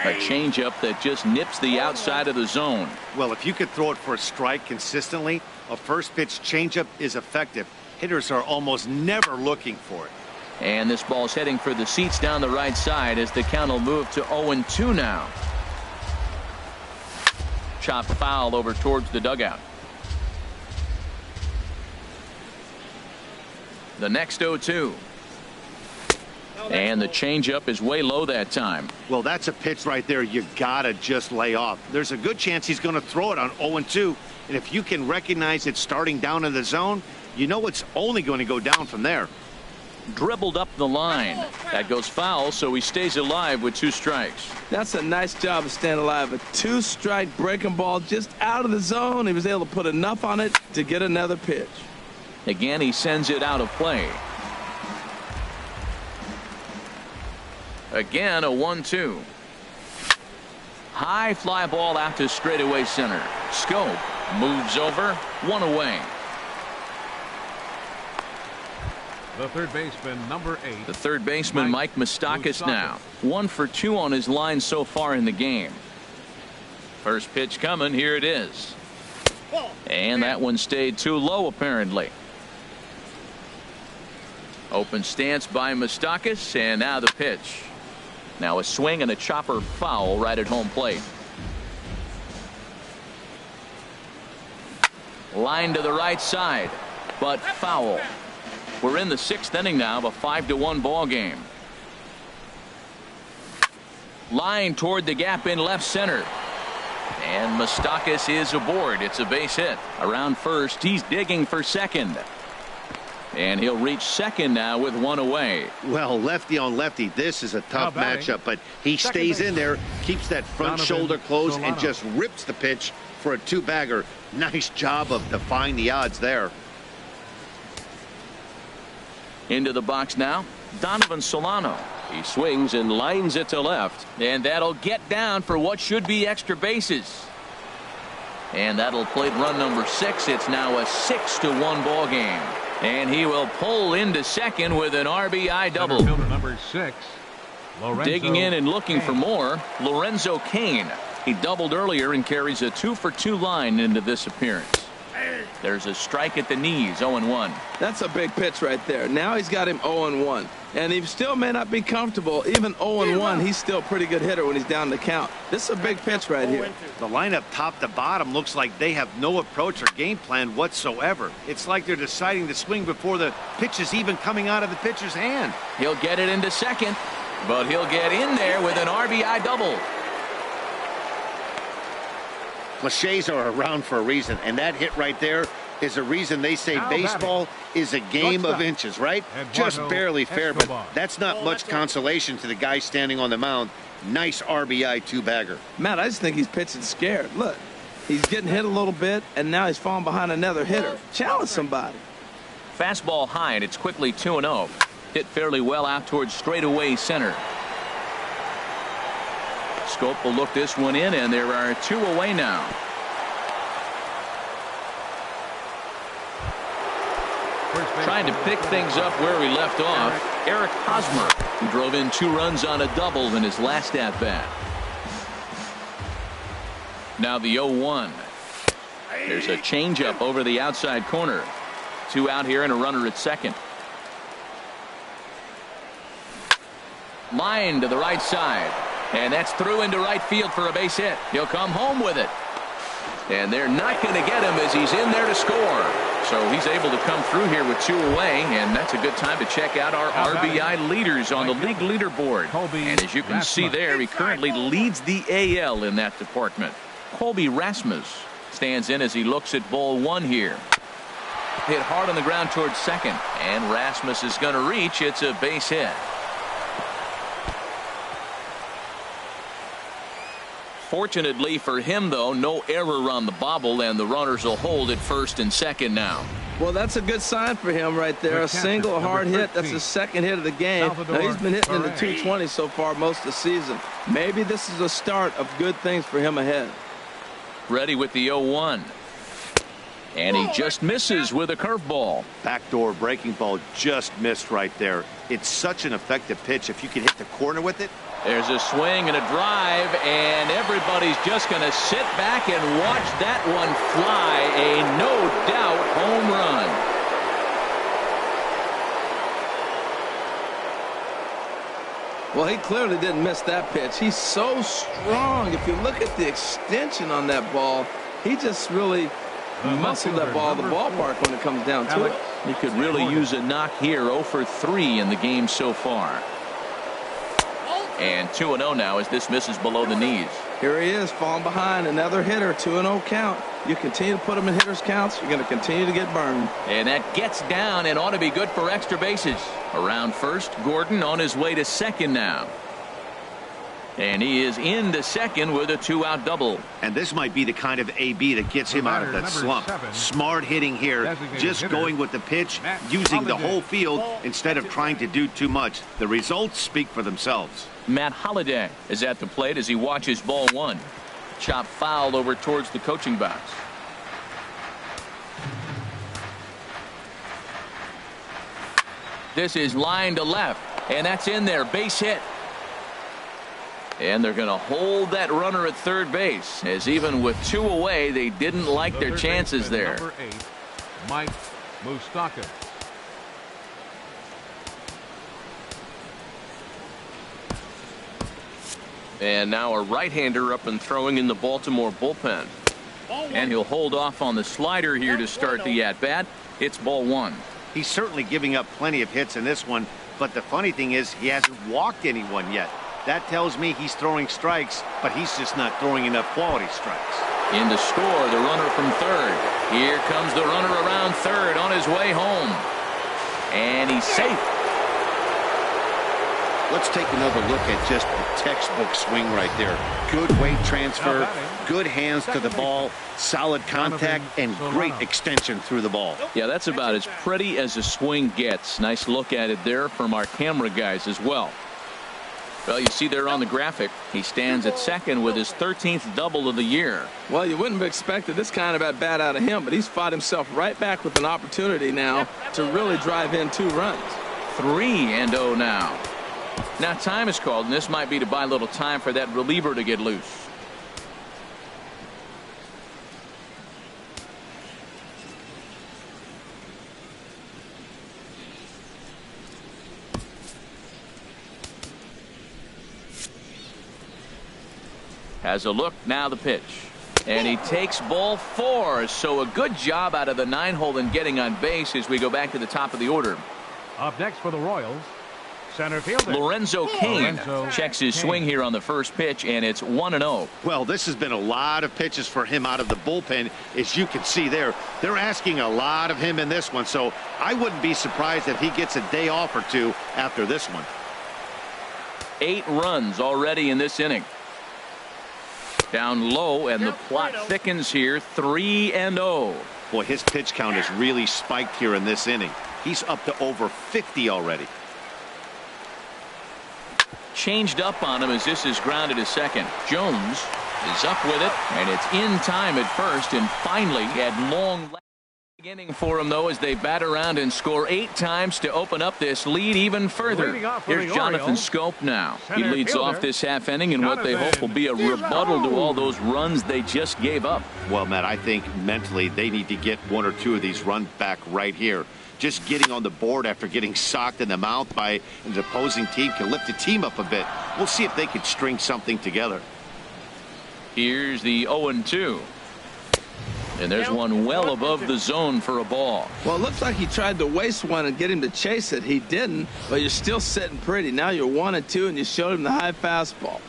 A changeup that just nips the outside of the zone. Well, if you could throw it for a strike consistently, a first pitch changeup is effective. Hitters are almost never looking for it. And this ball's heading for the seats down the right side as the count will move to 0-2 now. Chopped foul over towards the dugout. The next 0-2. And the changeup is way low that time. Well, that's a pitch right there you gotta just lay off. There's a good chance he's going to throw it on 0-2. And if you can recognize it starting down in the zone, you know it's only going to go down from there. Dribbled up the line. That goes foul, so he stays alive with 2 strikes. That's a nice job of staying alive. A 2-strike breaking ball just out of the zone. He was able to put enough on it to get another pitch. Again, he sends it out of play. Again, a 1-2. High fly ball out to straightaway center. Scope moves over. 1 away. The third baseman, number 8. The third baseman, Mike Moustakas now. 1 for 2 on his line so far in the game. First pitch coming. Here it is. And that one stayed too low, apparently. Open stance by Moustakas, and now the pitch. Now a swing and a chopper foul right at home plate. Line to the right side, but foul. We're in the 6th inning now of a 5-1 ball game. Line toward the gap in left center. And Moustakas is aboard. It's a base hit. Around first, he's digging for second. And he'll reach second now with one away. Well, lefty on lefty, this is a tough matchup, but he stays in there, keeps that front shoulder closed, and just rips the pitch for a 2-bagger. Nice job of defying the odds there. Into the box now, Donovan Solano. He swings and lines it to left. And that'll get down for what should be extra bases. And that'll plate run number 6. It's now a 6-1 ball game. And he will pull into second with an RBI double. Center fielder number 6, Lorenzo Digging in and looking Cain. for more, Lorenzo Cain. He doubled earlier and carries a 2-for-2 line into this appearance. There's a strike at the knees, 0-1. That's a big pitch right there. Now he's got him 0-1. And he still may not be comfortable. Even 0-1, he's still a pretty good hitter when he's down the count. This is a big pitch right here. The lineup top to bottom looks like they have no approach or game plan whatsoever. It's like they're deciding to swing before the pitch is even coming out of the pitcher's hand. He'll get it into second, but he'll get in there with an RBI double. Cliches are around for a reason, and that hit right there is a reason they say baseball is a game of inches, right? Just barely fair, but that's not much consolation to the guy standing on the mound. Nice RBI 2-bagger. Matt, I just think he's pitching scared. Look, he's getting hit a little bit, and now he's falling behind another hitter. Challenge somebody. Fastball high, and it's quickly 2-0. Hit fairly well out towards straightaway center. Scope will look this one in, and there are 2 away now. Trying to pick things up where we left off, Eric Hosmer, who drove in 2 runs on a double in his last at-bat. Now the 0-1. There's a changeup over the outside corner. 2 out here and a runner at second. Line to the right side. And that's through into right field for a base hit. He'll come home with it. And they're not going to get him as he's in there to score. So he's able to come through here with 2 away, and that's a good time to check out our RBI leaders on the league leaderboard. And as you can see there, he currently leads the AL in that department. Colby Rasmus stands in as he looks at ball 1 here. Hit hard on the ground towards second, and Rasmus is going to reach. It's a base hit. Fortunately for him, though, no error on the bobble, and the runners will hold at first and second now. Well, that's a good sign for him right there. A single hard hit. That's his 2nd hit of the game. Now, he's been hitting in the 220 so far most of the season. Maybe this is the start of good things for him ahead. Ready with the 0-1. And he just misses with a curveball. Backdoor breaking ball just missed right there. It's such an effective pitch. If you can hit the corner with it. There's a swing and a drive, and everybody's just going to sit back and watch that one fly. A no-doubt home run. Well, he clearly didn't miss that pitch. He's so strong. If you look at the extension on that ball, he just really muscled that ball to the ballpark when it comes down to it. He could really use a knock here. 0 for 3 in the game so far. And 2-0 now as this misses below the knees. Here he is, falling behind another hitter. 2-0 count. You continue to put him in hitters counts, you're going to continue to get burned. And that gets down and ought to be good for extra bases. Around first, Gordon on his way to second now. And he is into second with a 2-out double. And this might be the kind of AB that gets him out of that slump. Smart hitting here, just going with the pitch, using the whole field instead of trying to do too much. The results speak for themselves. Matt Holliday is at the plate as he watches ball 1. Chop foul over towards the coaching box. This is line to left, and that's in there. Base hit. And they're going to hold that runner at third base, as even with 2 away, they didn't like their chances there. Number 8, Mike Moustakas. And now a right-hander up and throwing in the Baltimore bullpen. And he'll hold off on the slider here to start the at-bat. It's ball 1. He's certainly giving up plenty of hits in this one, but the funny thing is he hasn't walked anyone yet. That tells me he's throwing strikes, but he's just not throwing enough quality strikes. In to score, the runner from third. Here comes the runner around third on his way home. And he's safe. Let's take another look at just the textbook swing right there. Good weight transfer, good hands to the ball, solid contact, and great extension through the ball. Yeah, that's about as pretty as a swing gets. Nice look at it there from our camera guys as well. Well, you see there on the graphic, he stands at second with his 13th double of the year. Well, you wouldn't have expected this kind of at-bat out of him, but he's fought himself right back with an opportunity now to really drive in 2 runs. 3-0 now. Now time is called, and this might be to buy a little time for that reliever to get loose. Has a look, now the pitch. And he takes ball 4. So a good job out of the 9-hole in getting on base as we go back to the top of the order. Up next for the Royals, center fielder Lorenzo Cain checks his swing here on the first pitch, and it's 1-0. Well, this has been a lot of pitches for him out of the bullpen. As you can see there, they're asking a lot of him in this one, so I wouldn't be surprised if he gets a day off or 2 after this one. 8 runs already in this inning. Down low, and the plot thickens here. 3-0. Boy, his pitch count has really spiked here in this inning. He's up to over 50 already. Changed up on him as this is grounded to second. Jones is up with it, and it's in time at first, and finally at long last inning for him, though, as they bat around and score 8 times to open up this lead even further. Here's Jonathan Scope now. He leads off this half inning in what they hope will be a rebuttal to all those runs they just gave up. Well, Matt, I think mentally they need to get 1 or 2 of these runs back right here. Just getting on the board after getting socked in the mouth by an opposing team can lift the team up a bit. We'll see if they can string something together. Here's the 0-2. And there's one well above the zone for a ball. Well, it looks like he tried to waste one and get him to chase it. He didn't, but you're still sitting pretty. Now you're 1-2, and you showed him the high fastball.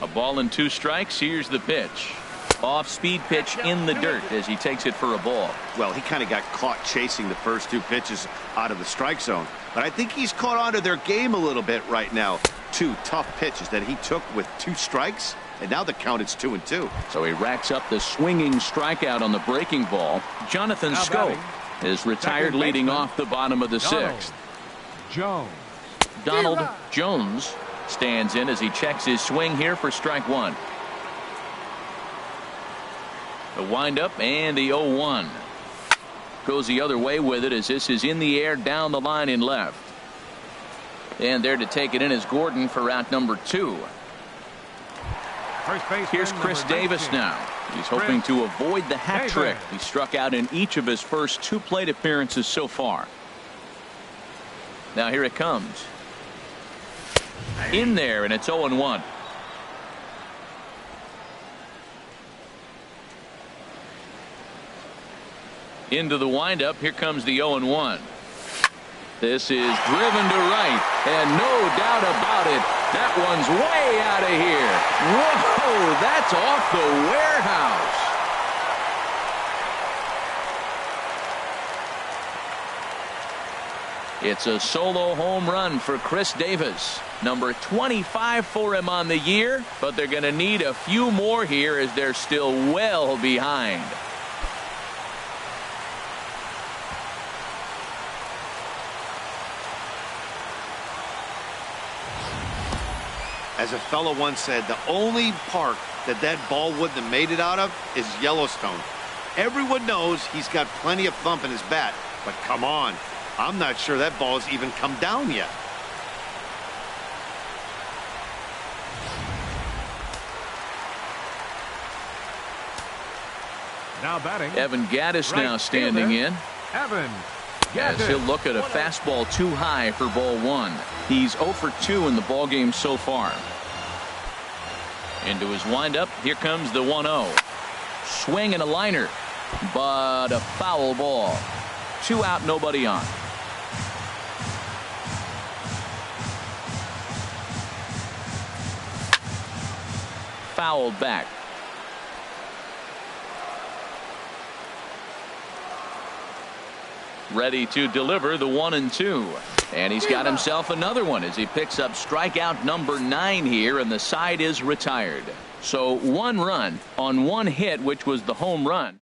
A ball and 2 strikes. Here's the pitch. Off-speed pitch in the dirt as he takes it for a ball. Well, he kind of got caught chasing the first 2 pitches out of the strike zone. But I think he's caught on to their game a little bit right now. 2 tough pitches that he took with 2 strikes. And now the count is 2-2. So he racks up the swinging strikeout on the breaking ball. Jonathan Scope is retired leading off the bottom of the 6th. Donald Jones stands in as he checks his swing here for strike 1. The windup and the 0-1. Goes the other way with it as this is in the air down the line in left. And there to take it in is Gordon for out number 2. Here's Chris Davis now. He's hoping to avoid the hat trick. He struck out in each of his first 2 plate appearances so far. Now here it comes. In there, and it's 0-1. Into the windup. Here comes the 0-1. This is driven to right, and no doubt about it, that one's way out of here. Whoa, that's off the warehouse. It's a solo home run for Chris Davis. Number 25 for him on the year, but they're going to need a few more here as they're still well behind. As a fellow once said, the only park that ball wouldn't have made it out of is Yellowstone. Everyone knows he's got plenty of thump in his bat, but come on, I'm not sure that ball has even come down yet. Now batting. Evan Gaddis Right now standing fielder, in. Evan As he'll look at a fastball too high for ball one. He's 0 for 2 in the ball game so far. Into his windup. Here comes the 1-0. Swing and a liner, but a foul ball. 2 out, nobody on. Fouled back. Ready to deliver the 1-2. And he's got himself another one as he picks up strikeout number 9 here, and the side is retired. So 1 run on 1 hit, which was the home run.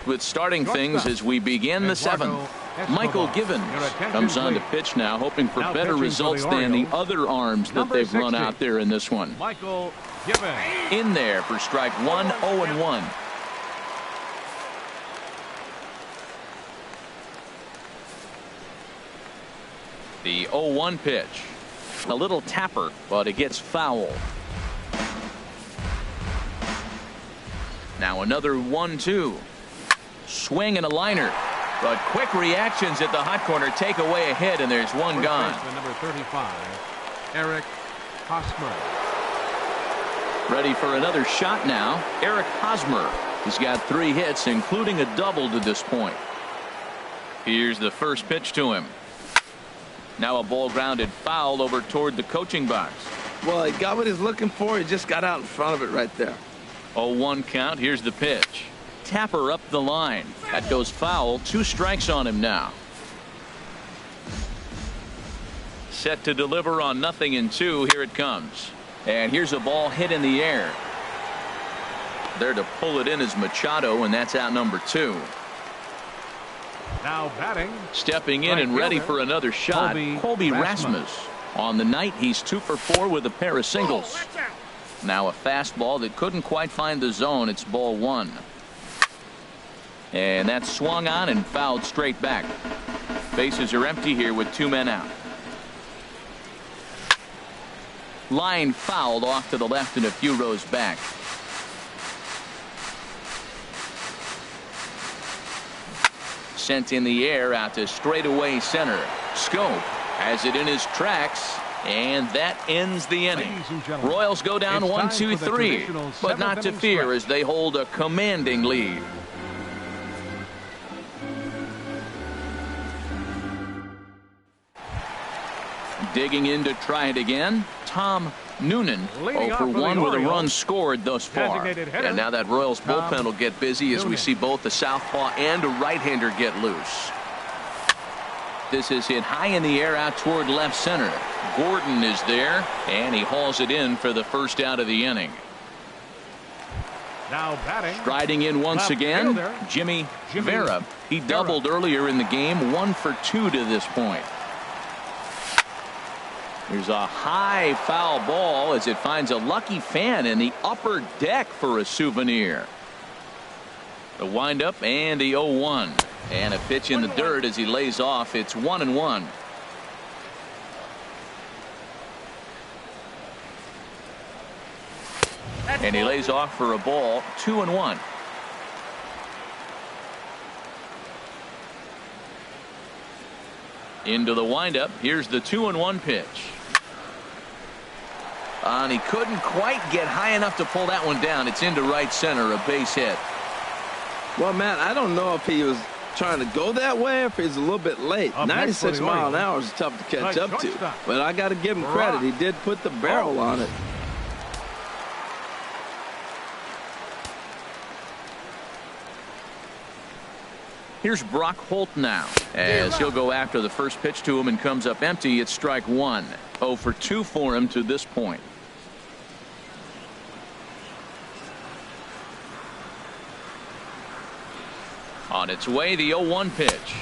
With starting things as we begin the 7th. Michael Given comes on to pitch now, hoping for better results than the other arms that they've run out there in this one. Michael Given In there for strike 1, 0-1. The 0-1 pitch. A little tapper, but it gets foul. Now another 1-2. Swing and a liner. But quick reactions at the hot corner take away a hit, and there's one gone. Number 35, Eric Hosmer. Ready for another shot now. Eric Hosmer. He's got 3 hits, including a double to this point. Here's the first pitch to him. Now a ball grounded foul over toward the coaching box. Well, he got what he's looking for. He just got out in front of it right there. 0-1 count. Here's the pitch. Tapper up the line. That goes foul. 2 strikes on him now. Set to deliver on 0-2. Here it comes. And here's a ball hit in the air. There to pull it in is Machado, and that's out number 2. Now batting. Stepping in and ready for another shot, Colby Rasmus. On the night, he's 2 for 4 with a pair of singles. Now a fastball that couldn't quite find the zone. It's ball 1. And that's swung on and fouled straight back. Bases are empty here with 2 men out. Line fouled off to the left and a few rows back. Sent in the air out to straightaway center. Scope has it in his tracks, and that ends the inning. Royals go down 1-2-3, but not to fear as they hold a commanding lead. Digging in to try it again, Tom Noonan, 0 for 1 with a run scored thus far. And now that Royals bullpen will get busy as we see both the southpaw and a right-hander get loose. This is hit high in the air out toward left center. Gordon is there, and he hauls it in for the first out of the inning. Now batting. Striding in once again, Jimmy Vera. He doubled earlier in the game, 1 for 2 to this point. There's a high foul ball as it finds a lucky fan in the upper deck for a souvenir. The windup and the 0-1. And a pitch in the dirt as he lays off. It's 1-1. And he lays off for a ball. 2-1. Into the windup. Here's the 2-1 pitch. And he couldn't quite get high enough to pull that one down. It's into right center, a base hit. Well, man, I don't know if he was trying to go that way or if he's a little bit late. 96 miles an hour is tough to catch up to. But I got to give him credit. He did put the barrel on it. Here's Brock Holt now as he'll go after the first pitch to him and comes up empty. It's strike 1. 0 for 2 for him to this point. On its way, the 0-1 pitch.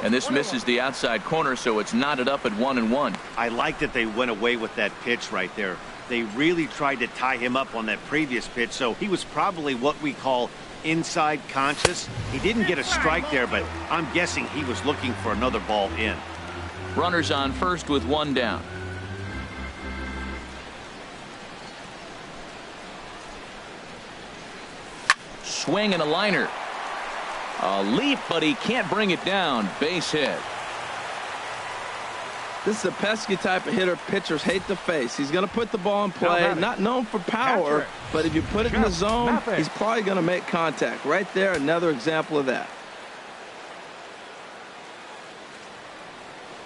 And this misses the outside corner, so it's knotted up at 1-1. I like that they went away with that pitch right there. They really tried to tie him up on that previous pitch, so he was probably what we call inside conscious. He didn't get a strike there, but I'm guessing he was looking for another ball in. Runners on first with 1 down. swing and a liner. A leap, but he can't bring it down. Base hit. This is a pesky type of hitter pitchers hate to face. He's going to put the ball in play, not known for power, but if you put it in the zone, he's probably going to make contact. Right there, another example of that.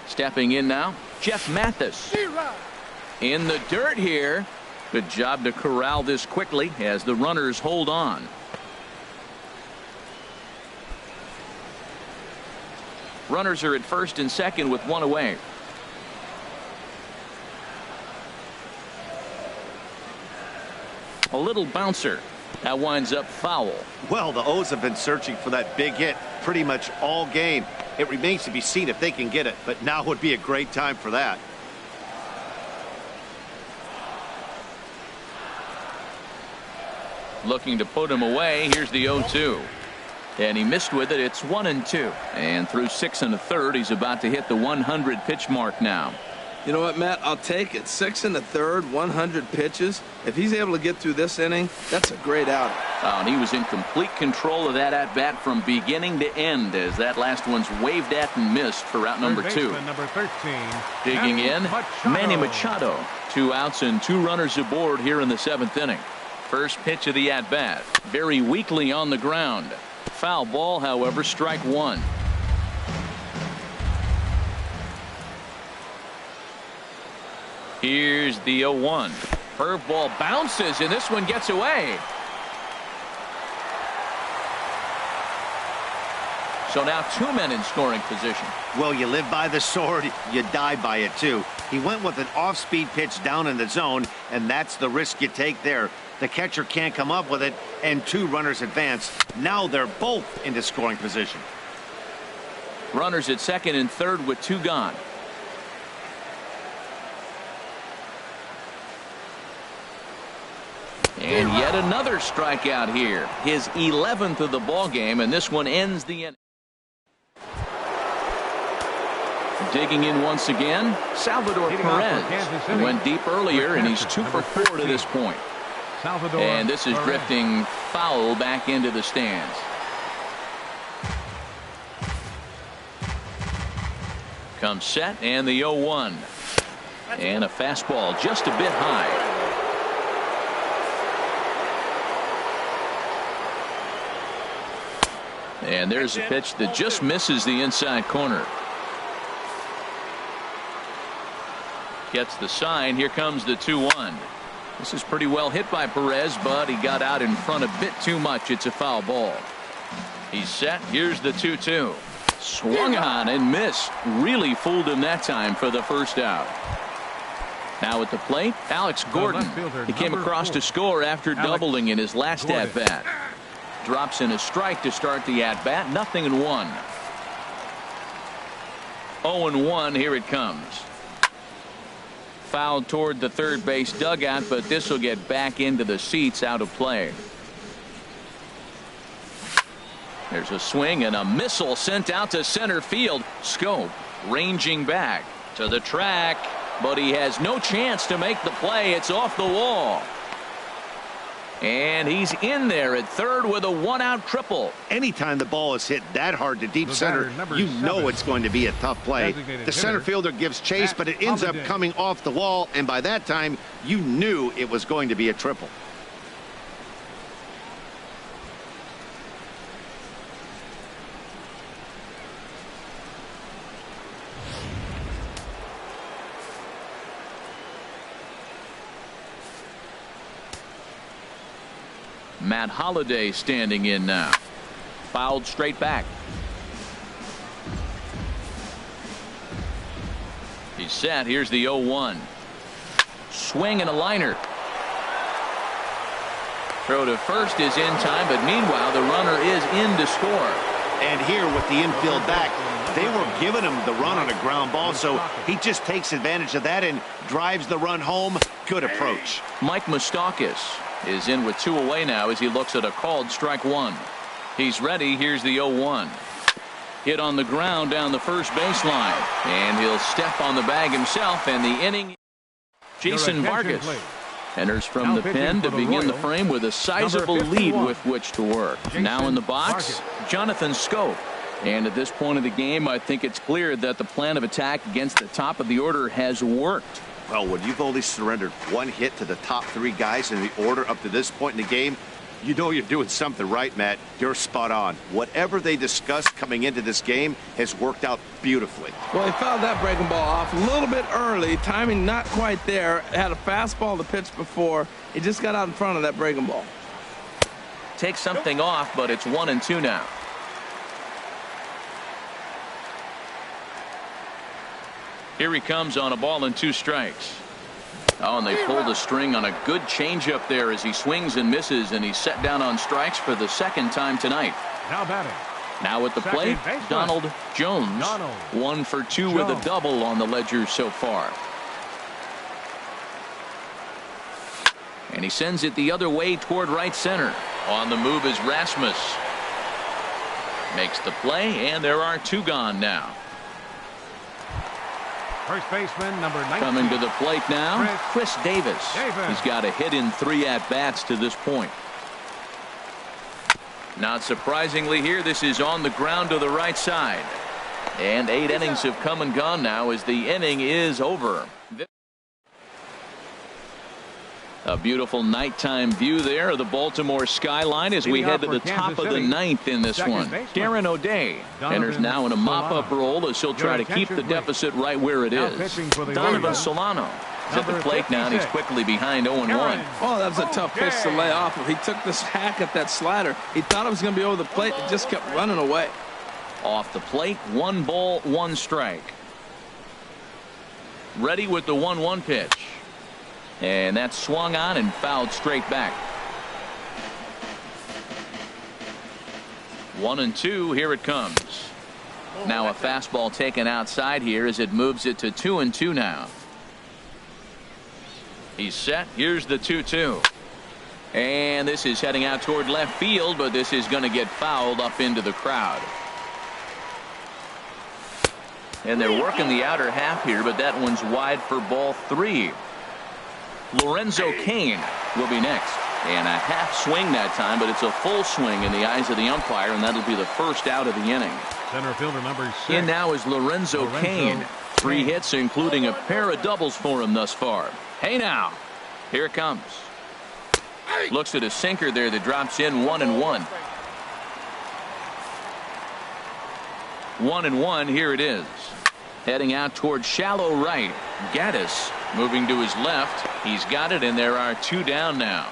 Stepping in now, Jeff Mathis. In the dirt here. Good job to corral this quickly as the runners hold on. Runners are at first and second with one away. A little bouncer. That winds up foul. Well, the O's have been searching for that big hit pretty much all game. It remains to be seen if they can get it, but now would be a great time for that. Looking to put him away. Here's the 0-2. And he missed with it. It's 1-2. And through 6 1/3, he's about to hit the 100 pitch mark now. You know what, Matt? I'll take it. 6 1/3, 100 pitches. If he's able to get through this inning, that's a great outing. Oh, and he was in complete control of that at-bat from beginning to end as that last one's waved at and missed for route number 2. Number 13, digging in, Manny Machado. 2 outs and 2 runners aboard here in the 7th inning. First pitch of the at-bat. Very weakly on the ground. Foul ball, however, strike 1. Here's the 0-1. Curveball bounces, and this one gets away. So now 2 men in scoring position. Well, you live by the sword, you die by it too. He went with an off-speed pitch down in the zone, and that's the risk you take there. The catcher can't come up with it, and 2 runners advance. Now they're both into scoring position. Runners at second and third with 2 gone. And yet another strikeout here. His 11th of the ball game, and this one ends the inning. Digging in once again, Salvador Perez. He went deep earlier, and he's 2 for 4 to this point. And this is drifting foul back into the stands. Comes set, and the 0-1. And a fastball just a bit high. And there's a pitch that just misses the inside corner. Gets the sign. Here comes the 2-1. This is pretty well hit by Perez, but he got out in front a bit too much. It's a foul ball. He's set. Here's the 2-2. Swung on and missed. Really fooled him that time for the first out. Now at the plate, Alex Gordon. He came across to score after doubling in his last at-bat. Drops in a strike to start the at-bat. 0-1. 0-1. Here it comes. Fouled toward the third base dugout, but this will get back into the seats out of play. There's a swing and a missile sent out to center field. Scope ranging back to the track, but he has no chance to make the play. It's off the wall. And he's in there at third with a 1-out triple. Anytime the ball is hit that hard to deep center, you know it's going to be a tough play. The center fielder gives chase, but it ends up coming off the wall, and by that time, you knew it was going to be a triple. Matt Holliday standing in now. Fouled straight back. He's set. Here's the 0-1. Swing and a liner. Throw to first is in time, but meanwhile the runner is in to score. And here with the infield back, they were giving him the run on a ground ball, so he just takes advantage of that and drives the run home. Good approach. Mike Moustakas is in with 2 away now as he looks at a called strike 1. He's ready. Here's the 0-1. Hit on the ground down the first baseline, and he'll step on the bag himself, and the inning. Jason Vargas Enters from the pen to begin the frame with a sizable lead with which to work. Now in the box, Jonathan Scope. And at this point of the game, I think it's clear that the plan of attack against the top of the order has worked. Well, when you've only surrendered one hit to the top three guys in the order up to this point in the game, you know you're doing something right, Matt. You're spot on. Whatever they discussed coming into this game has worked out beautifully. Well, he fouled that breaking ball off a little bit early. Timing not quite there. Had a fastball to pitch before. He just got out in front of that breaking ball. Takes something off, but it's 1-2 now. Here he comes on a ball and 2 strikes. Oh, and they pulled a string on a good changeup there as he swings and misses, and he's set down on strikes for the second time tonight. Now batting. Now at the plate, Donald Jones. 1 for 2 with a double on the ledger so far. And he sends it the other way toward right center. On the move is Rasmus. Makes the play, and there are 2 gone now. First baseman, number 19. Coming to the plate now, Chris Davis. He's got a hit in 3 at-bats to this point. Not surprisingly here, this is on the ground to the right side. And 8 innings have come and gone now as the inning is over. A beautiful nighttime view there of the Baltimore skyline as we head to the top of the 9th in this one. Darren O'Day enters now in a mop-up role as he'll try to keep the deficit right where it is. Donovan Solano is at the plate now, and he's quickly behind 0-1. Oh, that was a tough pitch to lay off of. He took this hack at that slider. He thought it was going to be over the plate. It just kept running away. Off the plate, 1 ball, 1 strike. Ready with the 1-1 pitch. And that's swung on and fouled straight back. 1-2, here it comes. Now a fastball taken outside here as it moves it to 2-2 now. He's set. Here's the 2-2. And this is heading out toward left field, but this is going to get fouled up into the crowd. And they're working the outer half here, but that one's wide for ball 3. Lorenzo Cain will be next. And a half swing that time, but it's a full swing in the eyes of the umpire, and that'll be the first out of the inning. Center fielder number 6. In now is Lorenzo Cain. 3 hits, including a pair of doubles for him thus far. Hey now, here it comes. Looks at a sinker there that drops in 1-1. 1-1, here it is. Heading out toward shallow right. Gaddis moving to his left. He's got it, and there are 2 down now.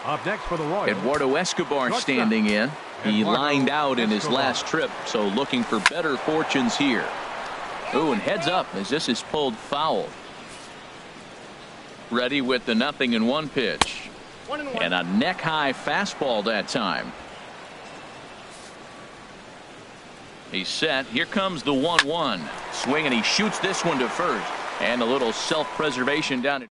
Up next for the Royals, Eduardo Escobar standing in. He lined out in his last trip, so looking for better fortunes here. Ooh, and heads up as this is pulled foul. Ready with the 0-1 pitch. And a neck-high fastball that time. He's set. Here comes the 1-1. Swing, and he shoots this one to first. And a little self-preservation down it.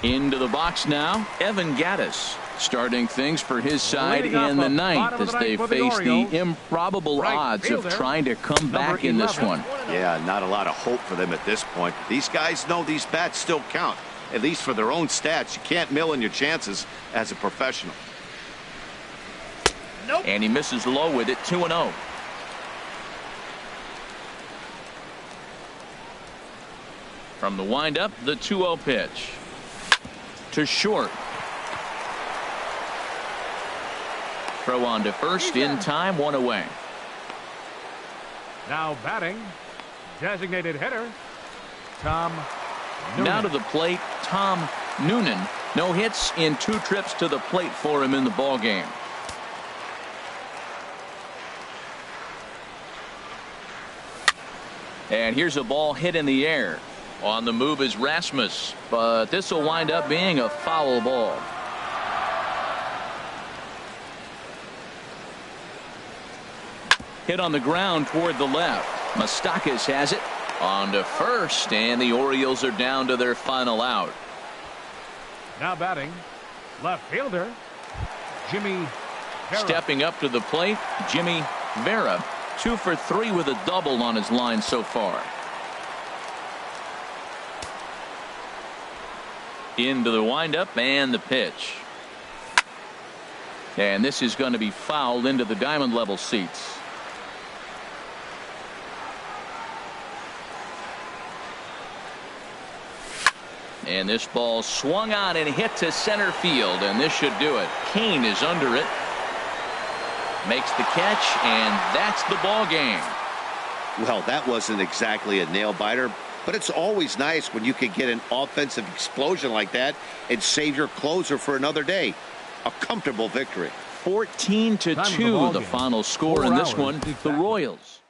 Into the box now, Evan Gaddis starting things for his side in the 9th as they face the improbable odds of trying to come back in this one. Yeah, not a lot of hope for them at this point. These guys know these bats still count, at least for their own stats. You can't mill in your chances as a professional. And he misses low with it, 2-0. From the windup, the 2-0 pitch. To short. Throw on to first in time, 1 away. Now batting, designated hitter, Tom Noonan. Now to the plate, Tom Noonan. No hits in 2 trips to the plate for him in the ball game. And here's a ball hit in the air. On the move is Rasmus, but this will wind up being a foul ball. Hit on the ground toward the left. Moustakas has it on to first, and the Orioles are down to their final out. Now batting, left fielder, Jimmy Vera. Stepping up to the plate, Jimmy Vera. 2 for 3 with a double on his line so far. Into the windup and the pitch. And this is going to be fouled into the diamond level seats. And this ball swung on and hit to center field, and this should do it. Kane is under it. Makes the catch, and that's the ball game. Well, that wasn't exactly a nail-biter, but it's always nice when you can get an offensive explosion like that and save your closer for another day. A comfortable victory. 14-2, the final score in this one. The Royals